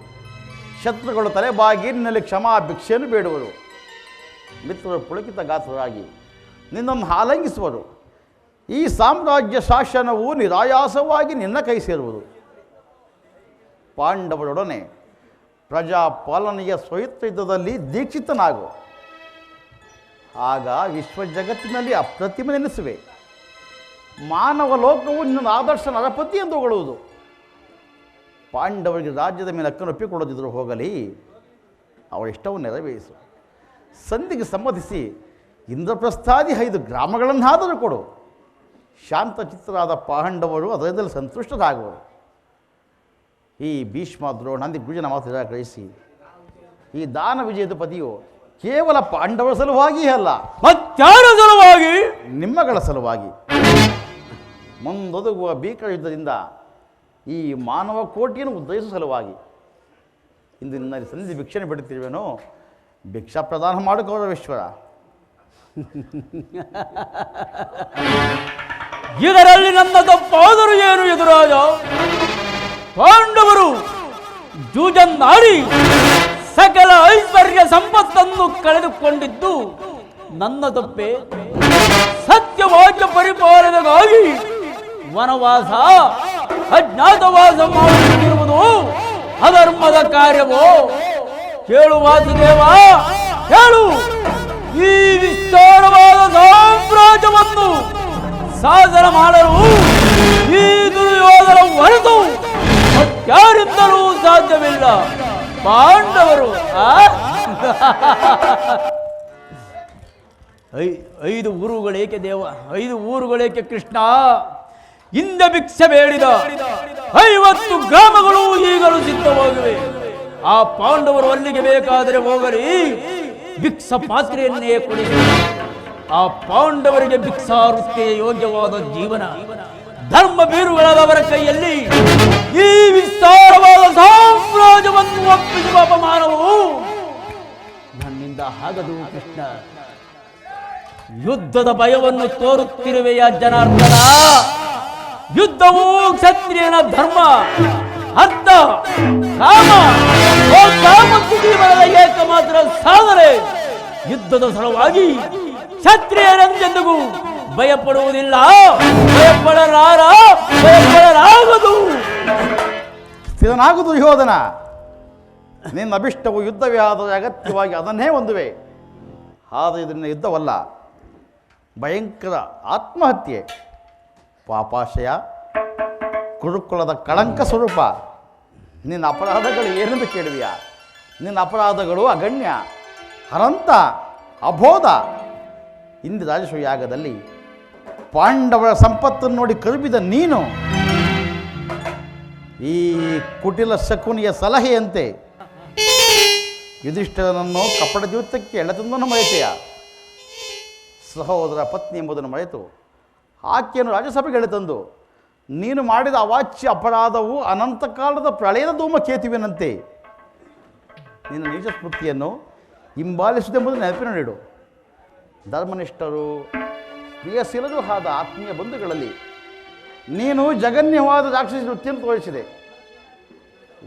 E: ಶತ್ರುಗಳು ತಲೆಬಾಗಿ ನಿನ್ನಲ್ಲಿ ಕ್ಷಮಾ ಭಿಕ್ಷೆಯನ್ನು ಬೇಡುವರು. ಮಿತ್ರರು ಪುಳಕಿತ ಗಾತ್ರರಾಗಿ ನಿನ್ನನ್ನು ಆಲಂಗಿಸುವರು. ಈ ಸಾಮ್ರಾಜ್ಯ ಶಾಸನವು ನಿರಾಯಾಸವಾಗಿ ನಿನ್ನ ಕೈ ಸೇರುವುದು. ಪಾಂಡವರೊಡನೆ ಪ್ರಜಾಪಾಲನೆಯ ಸ್ವಯುಕ್ತ ಯುದ್ಧದಲ್ಲಿ ದೀಕ್ಷಿತನಾಗು. ಆಗ ವಿಶ್ವ ಜಗತ್ತಿನಲ್ಲಿ ಅಪ್ರತಿಮನೆನಿಸುವೆ. ಮಾನವ ಲೋಕವು ನಿನ್ನ ಆದರ್ಶ ನರಪತಿ ಎಂದು ಹೊಗಳುವುದು. ಪಾಂಡವರಿಗೆ ರಾಜ್ಯದ ಮೇಲೆ ಹಕ್ಕನ್ನು ಒಪ್ಪಿಕೊಳ್ಳದಿದ್ದರೂ ಹೋಗಲಿ, ಅವರ ಇಷ್ಟವನ್ನು ನೆರವೇರಿಸು. ಸಂಧಿಗೆ ಸಮ್ಮತಿಸಿ ಇಂದ್ರಪ್ರಸ್ಥಾದಿ 5 ಗ್ರಾಮಗಳನ್ನಾದರೂ ಕೊಡು. ಶಾಂತಚಿತ್ತರಾದ ಪಾಂಡವರು ಅದರಿಂದಲೇ ಸಂತುಷ್ಟರಾಗುವರು. ಈ ಭೀಷ್ಮ ದ್ರೋಣಾದಿ ಗುರುಜನ ಮಾತು ನಿರಾಕರಿಸಿ ಈ ದಾನ ವಿಜಯದ ಪತಿಯು ಕೇವಲ ಪಾಂಡವರ ಸಲುವಾಗಿಯೇ ಅಲ್ಲ,
A: ಮತ್ಯಾರ ಸಲುವಾಗಿ?
E: ನಿಮ್ಮಗಳ ಸಲುವಾಗಿ. ಮುಂದೊದಗುವ ಭೀಕರ ಯುದ್ಧದಿಂದ ಈ ಮಾನವ ಕೋಟಿಯನ್ನು ಉದ್ಧರಿಸುವ ಸಲುವಾಗಿ ಇಂದು ನಿನ್ನಲ್ಲಿ ಸಂಧಿ ಭಿಕ್ಷಣೆ ಬಿಡುತ್ತಿರುವೆನೋ, ಭಿಕ್ಷಾ ಪ್ರದಾನ ಮಾಡು ಗೌರವೇಶ್ವರ.
A: ಇದರಲ್ಲಿ ನನ್ನ ತಪ್ಪಾದರೂ ಏನು ಎದುರಾಜ? ಪಾಂಡವರು ಜೂಜನ್ನಾಡಿ ಸಕಲ ಐಶ್ವರ್ಯ ಸಂಪತ್ತನ್ನು ಕಳೆದುಕೊಂಡಿದ್ದು ನನ್ನ ತಪ್ಪೆ. ಸತ್ಯವಾಕ್ಯ ಪರಿಪಾಲನೆಗಾಗಿ ವನವಾಸ ಅಜ್ಞಾತವಾಸ ಮಾಡುತ್ತಿರುವುದು ಅಧರ್ಮದ ಕಾರ್ಯವೋ? ಕೇಳು ವಾಸುದೇವ, ಕೇಳು. ಈ ವಿಸ್ತಾರವಾದ ಸಾಮ್ರಾಜ್ಯವನ್ನು ಸಾಧನ ಮಾಡಲು ಈ ದುರ್ಯೋಧನ ಹೊರತು ಮತ್ಯಾರಿಂದಲೂ ಸಾಧ್ಯವಿಲ್ಲ. ಪಾಂಡವರು 5 ಊರುಗಳೇಕೆ ದೇವ, 5 ಊರುಗಳೇಕೆ ಕೃಷ್ಣ? ಹಿಂದೆ ಭಿಕ್ಷೆ ಬೇಡಿದ 50 ಗ್ರಾಮಗಳು ಈಗಲೂ ಸಿದ್ಧವಾಗಿವೆ. ಆ ಪಾಂಡವರು ಅಲ್ಲಿಗೆ ಬೇಕಾದರೆ ಹೋಗಲಿ, ಭಿಕ್ಷ ಪಾತ್ರೆಯನ್ನೇ ಕೊಡಿಸಿ. ಆ ಪಾಂಡವರಿಗೆ ಭಿಕ್ಷಾವೃತ್ತಿಯ ಯೋಗ್ಯವಾದ ಜೀವನ ಧರ್ಮ ಬೀರುಗಳಾದವರ ಕೈಯಲ್ಲಿ ಈ ವಿಸ್ತಾರವಾದ ಸಾಮ್ರಾಜ್ಯವನ್ನು ಒಪ್ಪಿಸುವ ಅಪಮಾನವು ನನ್ನಿಂದ ಆಗದು ಕೃಷ್ಣ. ಯುದ್ಧದ ಭಯವನ್ನು ತೋರುತ್ತಿರುವೆಯ ಜನಾರ್ದನ. ಯುದ್ಧವು ಕ್ಷತ್ರಿಯನ ಧರ್ಮ, ಅರ್ಥ, ಕಾಮ. ಕಾಮಕ್ಕೆ ಜೀವನದ ಏಕಮಾತ್ರ ಸಾಧನೆ. ಯುದ್ಧದ ಸಲುವಾಗಿ ಕ್ಷತ್ರಿಯರೆಂದೆಂದಿಗೂ ಭಯಪಡುವುದಿಲ್ಲ, ಭಯಪಡಲಾಗದು.
E: ಸ್ಥಿರನಾಗುವುದು ಯೋಧನ. ನಿನ್ನ ಅಭಿಷ್ಟವು ಯುದ್ಧವೇ ಆದರೆ ಅಗತ್ಯವಾಗಿ ಅದನ್ನೇ ಹೊಂದುವೆ. ಆದರೆ ಇದನ್ನ ಯುದ್ಧವಲ್ಲ, ಭಯಂಕರ ಆತ್ಮಹತ್ಯೆ, ಪಾಪಾಶಯ, ಕುರುಕುಲದ ಕಳಂಕ ಸ್ವರೂಪ. ನಿನ್ನ ಅಪರಾಧಗಳು ಏನೆಂದು ಕೇಳುವಿಯಾ? ನಿನ್ನ ಅಪರಾಧಗಳು ಅಗಣ್ಯ, ಅನಂತ, ಅಬೋಧ. ಇಂದು ರಾಜೇಶ್ವರ ಯಾಗದಲ್ಲಿ ಪಾಂಡವರ ಸಂಪತ್ತನ್ನು ನೋಡಿ ಕರುಬಿದ ನೀನು ಈ ಕುಟಿಲ ಶಕುನಿಯ ಸಲಹೆಯಂತೆ ಯುಧಿಷ್ಠಿರನನ್ನು ಕಪಟ ಜೀವಿತಕ್ಕೆ ಎಳೆತಂದನ್ನು ಮರೆತೆಯ. ಸಹೋದರ ಪತ್ನಿ ಎಂಬುದನ್ನು ಮರೆತು ಆಕೆಯನ್ನು ರಾಜ್ಯಸಭೆಗೆ ಎಳೆತಂದು ನೀನು ಮಾಡಿದ ಅವಾಚ್ಯ ಅಪರಾಧವು ಅನಂತ ಕಾಲದ ಪ್ರಳಯದ ಧೂಮಕೇತುವಿನಂತೆ ನಿನ್ನ ನಿಜ ಸ್ಮೃತಿಯನ್ನು ಹಿಂಬಾಲಿಸುವುದೆಂಬುದು ನೆನಪಿನಲ್ಲಿಡು. ಧರ್ಮನಿಷ್ಠರು, ಪ್ರಿಯಶೀಲರೂ ಆದ ಆತ್ಮೀಯ ಬಂಧುಗಳಲ್ಲಿ ನೀನು ಜಗನ್ಯವಾದ ರಾಕ್ಷಸ ವೃತ್ತಿಯನ್ನು ತೋರಿಸಿದೆ.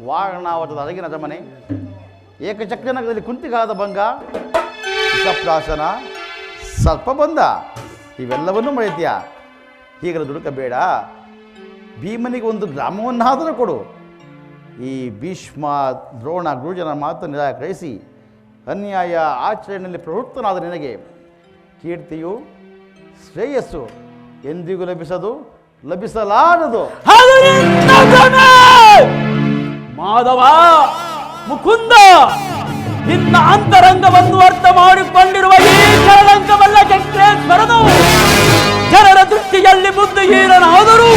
E: ವಾರಣಾವತದ ಅರಗಿನ ದಮನೆ, ಏಕಚಕ್ರನಗರದಲ್ಲಿ ಕುಂತಿಗಾದ ಭಂಗ, ವಿಷಪ್ರಾಶನ, ಸರ್ಪಬಂಧ ಇವೆಲ್ಲವನ್ನೂ ಮರೆತೀಯ. ಹೀಗಲು ದುಡುಕಬೇಡ. ಭೀಮನಿಗೆ ಒಂದು ಗ್ರಾಮವನ್ನಾದರೂ ಕೊಡು. ಈ ಭೀಷ್ಮ ದ್ರೋಣ ಗುರುಜನ ಮಾತು ನಿರಾಕರಿಸಿ ಅನ್ಯಾಯ ಆಚರಣೆಯಲ್ಲಿ ಪ್ರವೃತ್ತನಾದ ನಿನಗೆ ಕೀರ್ತಿಯು ಶ್ರೇಯಸ್ಸು ಎಂದಿಗೂ ಲಭಿಸಲಾರದು.
A: ಮಾಧವ, ಮುಕುಂದ, ನಿನ್ನ ಅಂತರಂಗವನ್ನು ಅರ್ಥ ಮಾಡಿಕೊಂಡಿರುವ ಈ ಶರಣಂಗವಲ್ಲ ಚಕ್ರೇಶ್ವರನು ಜನರ ದೃಷ್ಟಿಯಲ್ಲಿ ಬುದ್ಧಿಹೀನನಾದರೂ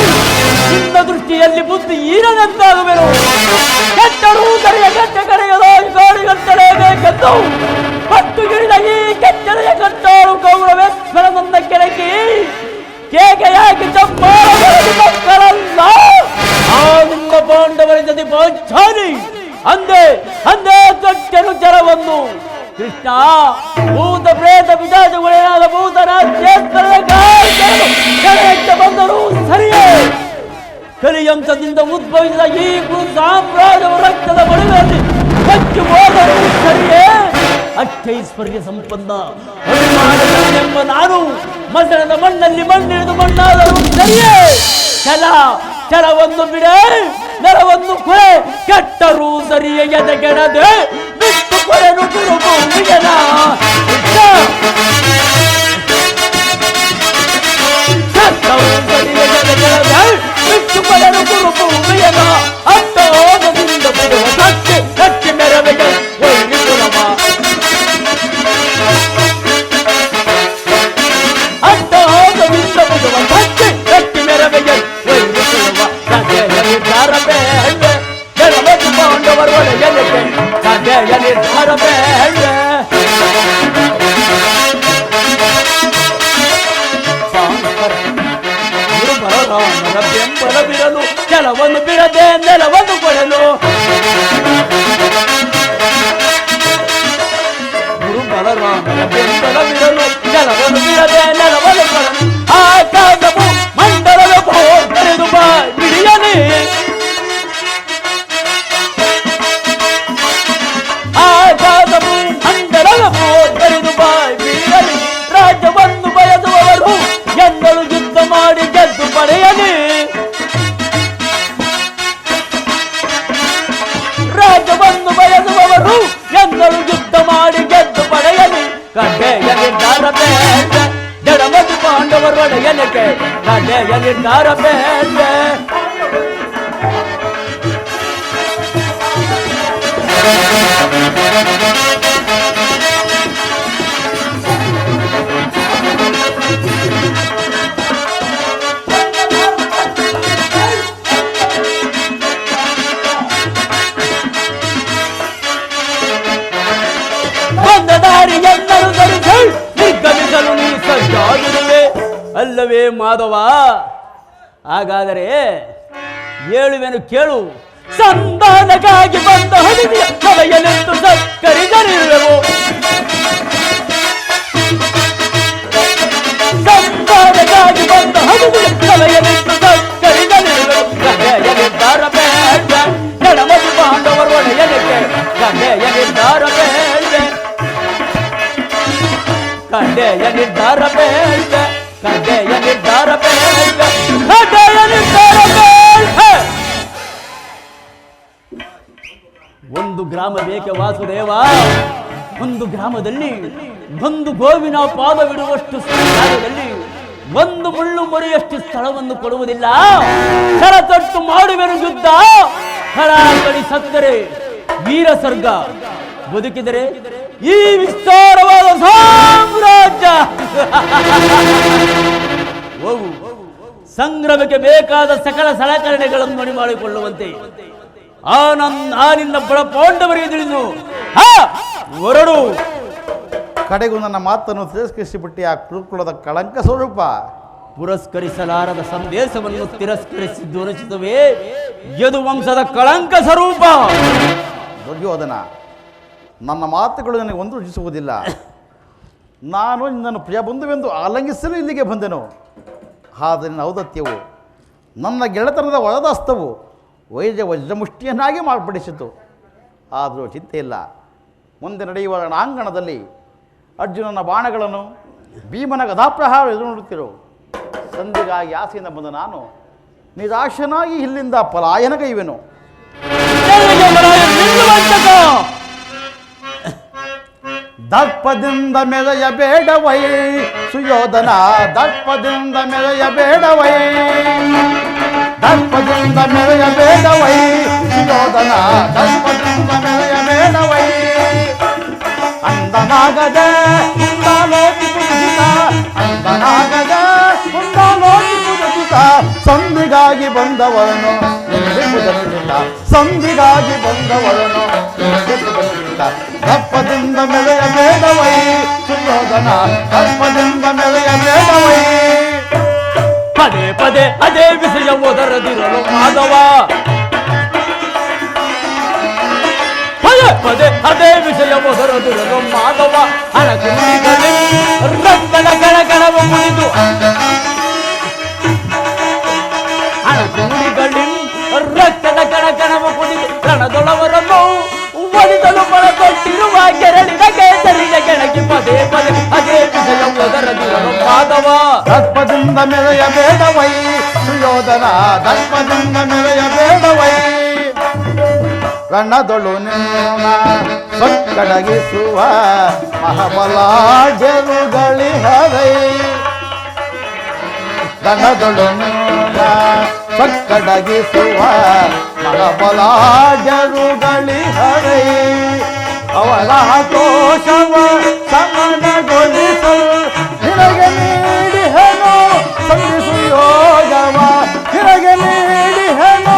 A: ನಿನ್ನ ದೃಷ್ಟಿಯಲ್ಲಿ ಬುದ್ಧಿಹೀನನಂತಾಗುವೆನು. ಕೆಟ್ಟರೂ ಕರೆಯ ಕೆಟ್ಟ ಕರೆಯಲೇಬೇಕೆಂದು ಪಟ್ಟು ಹಿಡಿದ ಈ ಕೆಚ್ಚನೆಯ ಕಟ್ಟಾಳು ಗೌರವೇಶ್ವರನನ್ನ ಕೆಳಕಿ ಕೇಕೆಯಾಗಿ ಮಕ್ಕಳಲ್ಲ ಆ ನಿಮ್ಮ ಪಾಂಡವರ ಜೊತೆ ಪಾಂಚಾಲಿ ಅಂದೇ ಕಟ್ಟೆನು ಜಲವನ್ನು. ಕೃಷ್ಣ, ಭೂತ ಪ್ರೇತ ಪಿಶಾಚಗಳೇನಾದ ಭೂತರಾಜ್ಯಕ್ಕೆ ಬಂದರೂ ಸರಿಯೇ. ಕಲಿಯಂಶದಿಂದ ಉದ್ಭವಿಸಿದ ಈ ಕುರು ಸಾಮ್ರಾಜ್ಯವು ರಕ್ತದ ಬಳುವೆಯಲ್ಲಿ ಹೆಚ್ಚು ಹೋದರೂ ಸರಿಯೇ. ಅಷ್ಟೈಶ್ವರ್ಯ ಸಂಪನ್ನ ಅಭಿಮಾನವೆಂಬ ನಾನು ಮಸಣದ ಮಣ್ಣಲ್ಲಿ ಮಣ್ಣಿಳಿದು ಮಣ್ಣಾದರೂ ಸರಿಯೇ. ಛಲವನ್ನು ಬಿಡೆ, ನೆಲವನ್ನು ಕೊರೆ, ಕೆಟ್ಟರೂ ಸರಿಯೇ ಎದೆಗೆಡದೆ ಬಿಟ್ಟು ಕೊರೆನು ಗುರುಭೂಮಿಯನ. ಕೆಟ್ಟರೂ ಸರಿಯೇ ಎದೆಗೆಡದೆ ಬಿಟ್ಟು ಕೊರೆನು ಗುರುಭೂಮಿಯನ. ಅಟ್ಟೋಗದಿಂದ ಬಿಡುವ ಕಟ್ಟಿ ಮೆರವೆಗೆ ಒಯ್ಯಿಸುವ ಅಟ್ಟೋಗದಿಂದ ಬಿಡುವ ಕಟ್ಟಿ ಮೆರವೆಗೆ ಒಯ್ಯಿಸುವ ನಿರ್ಧಾರ ಬೇಡ ಜನಮತಿ ಪಾಂಡವರ ಒಳಗೆ ಕಥೆಯ ನಿರ್ಧಾರ ಬೇಡ. ಗುರುಬಲರಾಮನ ಬೆಂಬಲ ಬಿಡಲು ಕೆಲವನ್ನು ಬಿಡದೆ ನೆಲವನ್ನು ಕೊಡಲು. ಗುರುಬಲರಾಮನ ಬೆಂಬಲ ಬಿಡಲು ಕೆಲವನ್ನು ಬಿಡದೆ ನೆಲವನ್ನು ಕೊಡಲು. ಆಕಾಶವು ಮಂಡಲದ ಬೋಧರೆದು ಬಿಡಿಯಲಿ. ಆಕಾಶವು ಮಂಡಲದ ಬೋಧರೆದು ಬಿಡಿಯಲಿ. ರಾಜ್ಯವನ್ನು ಬಯಸುವವರು ಎಂದಳು ಯುದ್ಧ ಮಾಡಿ ಗೆದ್ದು ಪಡೆಯಲಿ. ರಾಜ್ಯವನ್ನು ಬಯಸುವವರು ಎಂದಳು ಯುದ್ಧ ಮಾಡಿ ಗೆದ್ದು ಪಡೆಯಲಿ. ಕಡ್ಡೆಯ ನಿರ್ಧಾರ ಬೇಡ ಜಡಮತಿ ಪಾಂಡವರ ಒಡೆಯಲಿಕ್ಕೆ ಕಡ್ಡೆಯ ನಿರ್ಧಾರ ಬೇಡ. ಬಂದ ದಾರಿಯೆಲ್ಲರೂ ಧರಿಸಿ ನಿರ್ಗಮಿಸಲು ನೀ ಸಜ್ಜಾಗಿರುವೆ ಅಲ್ಲವೇ ಮಾಧವ? ಹಾಗಾದರೆ ಹೇಳುವೆನು ಕೇಳು. ಸಂಧಾನಕ್ಕಾಗಿ ಬಂದ ಹದಿನೆಯ ಸಭೆಯಲೆಂದು ಸತ್ಕರಿಸಲಿರುವೆವು. ಸಂಧಾನಕ್ಕಾಗಿ ಬಂದ ಹದಿನೆಯ ಸಭೆಯಲೆಂದು ಸತ್ಕರಿಸಲಿರುವೆವು. ಕಥೆಯ ನಿರ್ಧಾರ ಬೇಡ ಎಡಮತಿ ಪಾಂಡವರ ಒಡೆಯಲಿಕ್ಕೆ ಕಥೆಯ ನಿರ್ಧಾರ ಬೇಡ. ಕಥೆಯ ನಿರ್ಧಾರ ಬೇಡ ಕಥೆಯ ನಿರ್ಧಾರ ಬೇಡ ಕಥೆಯ ನಿರ್ಧಾರ ಬೇಡ. ಒಂದು ಗ್ರಾಮ ಬೇಕೆ ವಾಸುದೇವ. ಒಂದು ಗ್ರಾಮದಲ್ಲಿ ಒಂದು ಗೋವಿನ ಪಾದವಿಡುವಷ್ಟು ಸ್ಥಳದಲ್ಲಿ ಒಂದು ಮುಳ್ಳು ಮರಿಯಷ್ಟು ಸ್ಥಳವನ್ನು ಕೊಡುವುದಿಲ್ಲ. ಛಲತಟ್ಟು ಮಾಡುವೆನು ಯುದ್ಧ. ಹಳಾಕಳಿ ಸತ್ತರೆ ವೀರ ಸರ್ಗ, ಬದುಕಿದರೆ ಈ ವಿಸ್ತಾರವಾದ ಸಾಮ್ರಾಜ್ಯ. ಹೋಗು, ಸಂಗ್ರಮಕ್ಕೆ ಬೇಕಾದ ಸಕಲ ಸಲಕರಣೆಗಳನ್ನು ಮಣಿ ಮಾಡಿಕೊಳ್ಳುವಂತೆ ನಿನ್ನ ಬಡ ಪಾಂಡವರಿಗೆ ತಿಳಿದು ಹೊರಡು.
E: ಕಡೆಗೂ ನನ್ನ ಮಾತನ್ನು ತಿರಸ್ಕರಿಸಿಬಿಟ್ಟಿ ಆ ಕುರುಕುಲದ ಕಳಂಕ ಸ್ವರೂಪ.
A: ಪುರಸ್ಕರಿಸಲಾರದ ಸಂದೇಶವನ್ನು ತಿರಸ್ಕರಿಸಿ ದೂರಿಸುತ್ತವೆ ಯದುವಂಶದ ಕಳಂಕ ಸ್ವರೂಪ.
E: ದುರ್ಯೋಧನ, ನನ್ನ ಮಾತುಗಳು ನನಗೆ ಒಂದು ರುಚಿಸುವುದಿಲ್ಲ. ನಾನು ನಿನ್ನನ್ನು ಪ್ರಿಯ ಬಂಧುವೆಂದು ಆಲಂಗಿಸಲು ಇಲ್ಲಿಗೆ ಬಂದೆನು. ಆದರೆ ನಿನ್ನ ಔದತ್ಯವು ನನ್ನ ಗೆಳೆತನದ ಒಳದಾಸ್ತವು ವಜ್ರಮುಷ್ಟಿಯನ್ನಾಗಿ ಮಾರ್ಪಡಿಸಿತು. ಆದರೂ ಚಿಂತೆ ಇಲ್ಲ. ಮುಂದೆ ನಡೆಯುವ ರಣಾಂಗಣದಲ್ಲಿ ಅರ್ಜುನನ ಬಾಣಗಳನ್ನು, ಭೀಮನ ಗದಾಪ್ರಹಾರ ಎದುರು ನೋಡುತ್ತಿರು. ಸಂಧಿಗಾಗಿ ಆಸೆಯಿಂದ ಬಂದ ನಾನು ನಿರಾಶನಾಗಿ ಇಲ್ಲಿಂದ ಪಲಾಯನಗೈವೆನು. ದರ್ಪದಿಂದ ಮೆರೆಯಬೇಡವೈ ಸುಯೋಧನ, ದರ್ಪದಿಂದ ಮೆರೆಯಬೇಡವೈ, ದರ್ಪದಿಂದ ಮೆರೆಯಬೇಡವೈ ಸುಯೋಧನ, ದರ್ಪದಿಂದ ಮೆರೆಯಬೇಡವೈ. ಅಂದನಾಗದ ಮುಂದಾಲೋಚಿ ಪುರುಷಿತ, ಅಂದನಾಗದ ಮುಂದಾಲೋಚಿ ಪುರುಷಿತ, ಸಂಧಿಗಾಗಿ ಬಂದವರನು ನಿಲ್ಲಿಸುವುದಕ್ಕಿಲ್ಲ, ಸಂಧಿಗಾಗಿ ಬಂದವರನು ನಿಲ್ಲಿಸುವುದಕ್ಕಿಲ್ಲ. ದರ್ಪದಿಂದ ಮೆರೆಯಬೇಡವೈ ಸುಯೋಧನ, ದರ್ಪದಿಂದ ಮೆರೆಯಬೇಡವೈ.
A: ಪದೇ ಪದೇ ಅದೇ ವಿಷಯ ಒದರದಿರಲು ಮಾಧವ, ಪದೇ ಪದೇ ಅದೇ ವಿಷಯ ಒದರದಿರಲು ಮಾಧವ. ಹಣಕುಣಿಗಳಲ್ಲಿ ರಕ್ತದ ಕಣಕಣವ ಮುರಿದು, ಹಣಕುಣಿಗಳಲ್ಲಿ ರಕ್ತದ ಕಣಕಣವ ಕುಣಿದು ರಣದೊಳವರನ್ನು ಒಲಿದಲು ಬಳಕೊಟ್ಟಿರುವ ಕೆರಳಿದ ಕೇಸರಿಯ ಕೆಳಗೆ ಪದೇ ಪದೇ ಅದೇ ವಿಷಯ ಒದರದಿರಲು ಮಾಧವ.
E: ದರ್ಪದಿಂದ ಮೆರೆಯಬೇಡವೈ ಸುಯೋಧನ, ದರ್ಪದಿಂದ ಮೆರೆಯಬೇಡವೈ. ರಣದೊಳು ನಿನ್ನ ಸೊಕ್ಕಡಗಿಸುವ ಮಹಾಬಲಾಢ್ಯರುಗಳಿಹರೈ, ರಣದೊಳು ನಿನ್ನ ಸೊಕ್ಕಡಗಿಸುವ ಮಹಾಬಲಾಢ್ಯರುಗಳಿಹರೈ. ಅವರ ದೋಷವ ಸಮನಗೊಳಿಸಲು ನಿನಗೆ ನೀಡಿಹೆನು ಸಂಧಿಸು ಯೋಗವ, ನಿನಗೆ ನೀಡಿಹೆನು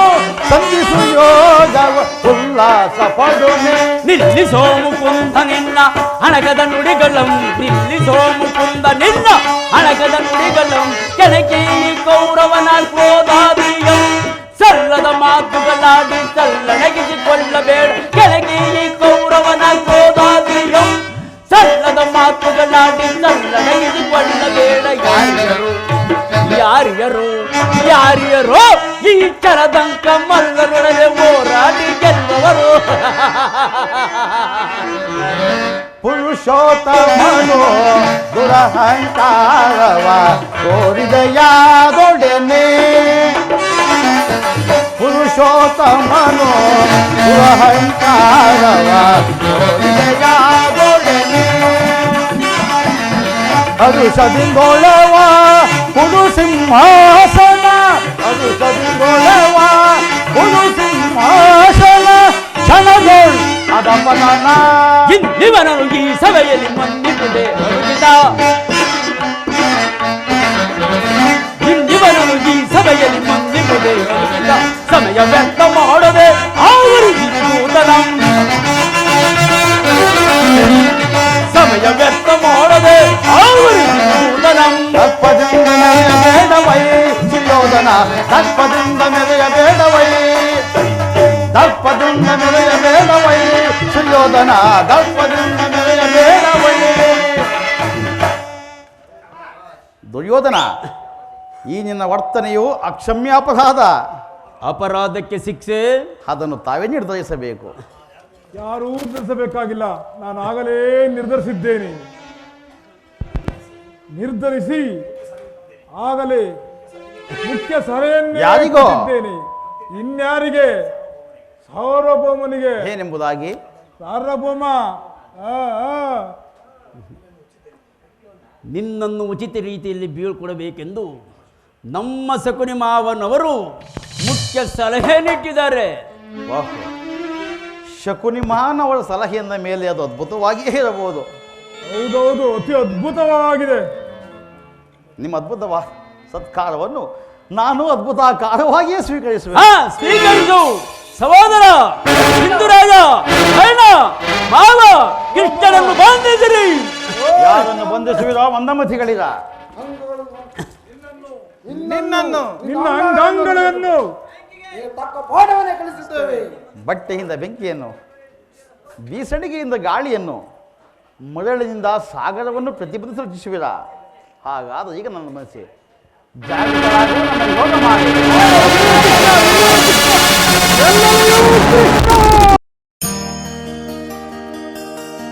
E: ಸಂಧಿಸು ಯೋಗವ. ಉಲ್ಲಾಸ ಪಡುನೆ
A: ನಿಲ್ಲಿಸೋ ಮುಕುಂದ ನಿನ್ನ ಹಣಗದ ನುಡಿಗಳಂ, ನಿಲ್ಲಿಸೋ ಮುಕುಂದ ನಿನ್ನ ಹಣಗದ ನುಡಿಗಳಂ. ಕೆಳಗೆ ಕೌರವನ ಕ್ರೋಧಾದಿಯಂ ಸಲ್ಲದ ಮಾತುಗಳಾಡಿ ಸಲ್ಲಣಗಿಸಿಕೊಳ್ಳಬೇಡ. ಕೆಳಗೆ ಕೌರವನ ಕ್ರೋಧಾದಿಯಂ ಸಲ್ಲದ ಮಾತುಗಳಾಡಿ ಸಲ್ಲಣಗಿಸಿಕೊಳ್ಳಬೇಡ. ಯಾರ್ಯರು ಯಾರ್ಯರು ಯಾರ್ಯರೋ ಈ ಚರದಂಕ ಮಲ್ಲರೊಡನೆ ಹೋರಾಡಿ ಗೆಲ್ಲವರು.
E: ಪುರುಷೋತ್ತಮನು ದುರಹಂಕಾರವ ತೋರಿದೆಯಾದೊಡನೆ, ಪುರುಷೋತ್ತಮನು ದುರಹಂಕಾರವ ತೋರಿದೆಯಾದೊಡನೆ. ಅರುಷದಿಂಗೊಳವ ಪುರು ಸಿಂಹಾಸನ, ಅರುಷದಿಂಗೊಳವ ಪುರು ಸಿಂಹಾಸನ ಕ್ಷಣದೊಳ್ ಅದಪನನ.
A: ಇನ್ನಿವನನು ಈ ಸಭೆಯಲ್ಲಿ ಮನ್ನಿಸುವುದೇ ಹೊರಗಿದ, ಇನ್ನಿವನನು ಈ ಸಭೆಯಲ್ಲಿ ಮನ್ನಿಸುವುದೇ ಹೊರಗಿದ. ಸಮಯ ವ್ಯರ್ಥ ಮಾಡದೆ ಅವರಿಗೆ ನೂತನಂ, ಸಮಯ ವ್ಯರ್ಥ ಮಾಡದೆ ಅವರಿಗೆ ನೂತನಂ.
E: ದರ್ಪದಿಂದ ಮೆರೆಯಬೇಡವೈ ಸುಯೋಧನ, ದರ್ಪದಿಂದ ಮೆರೆಯಬೇಡವೈ, ದರ್ಪದಿಂದ ಮೆರೆಯಬೇಡವೈ ಸುಯೋಧನ, ದರ್ಪದಿಂದ ಮೆರೆಯಬೇಡವೈ. ದುರ್ಯೋಧನ, ಈ ನಿನ್ನ ವರ್ತನೆಯು ಅಕ್ಷಮ್ಯ ಅಪರಾಧ.
A: ಅಪರಾಧಕ್ಕೆ ಶಿಕ್ಷೆ
E: ಅದನ್ನು ತಾವೇ ನಿರ್ಧರಿಸಬೇಕು.
B: ಯಾರೂ ನಿರ್ಧರಿಸಬೇಕಾಗಿಲ್ಲ, ನಾನು ಆಗಲೇ ನಿರ್ಧರಿಸಿದ್ದೇನೆ. ನಿರ್ಧರಿಸಿ ಆಗಲೇ ಮುಖ್ಯ ಸಭೆಯನ್ನೇ
E: ಯಾರಿಗೋ?
B: ಕರೆದಿದ್ದೇನೆ. ಇನ್ಯಾರಿಗೆ? ಸಾರ್ವಭೌಮನಿಗೆ.
E: ಏನೆಂಬುದಾಗಿ?
B: ಸಾರ್ವಭೌಮ
A: ನಿನ್ನನ್ನು ಉಚಿತ ರೀತಿಯಲ್ಲಿ ಬೀಳ್ಕೊಡಬೇಕೆಂದು ನಮ್ಮ ಶಕುನಿ ಮಾವನವರು ಮುಖ್ಯ ಸಲಹೆ ನೀಡಿದ್ದಾರೆ.
E: ವಾಹ್, ಶಕುನಿ ಮಹಾನವರ ಸಲಹೆಯಿಂದ ಮೇಲೆ ಅದು ಅದ್ಭುತವಾಗಿಯೇ ಇರಬಹುದು.
B: ಹೌದೌದು, ಅತಿ ಅದ್ಭುತವಾಗಿದೆ.
E: ನಿಮ್ಮ ಅದ್ಭುತ ಸತ್ಕಾರವನ್ನು ನಾನು ಅದ್ಭುತಕಾರವಾಗಿಯೇ ಸ್ವೀಕರಿಸುವೆ.
A: ಸ್ವೀಕರಿಸು ಸಹೋದರ ಹಿಂದೂರಾಜ ಕರ್ಣ ಮಾವ ಕೃಷ್ಣನನ್ನು ಬಂಧಿಸಿರಿ.
E: ಯಾರನ್ನು ಬಂಧಿಸುವಿರೋ ಮಂದಮತಿಗಳಿರ
C: ನಿನ್ನನ್ನು
B: ನಿನ್ನ ಅಂಗಾಂಗಗಳನ್ನು
E: ಬಟ್ಟೆಯಿಂದ ಬೆಂಕಿಯನ್ನು, ಬೀಸಣಿಗೆಯಿಂದ ಗಾಳಿಯನ್ನು, ಮರಳಿನಿಂದ ಸಾಗರವನ್ನು ಪ್ರತಿಬಂಧಿಸಲು ಇಚ್ಛಿಸುವಿರ. ಹಾಗಾದ ಈಗ ನನ್ನ ಮನಸ್ಸೆ ಜಾಗೃತರಾಗುವ ನನ್ನ ಯೋಗ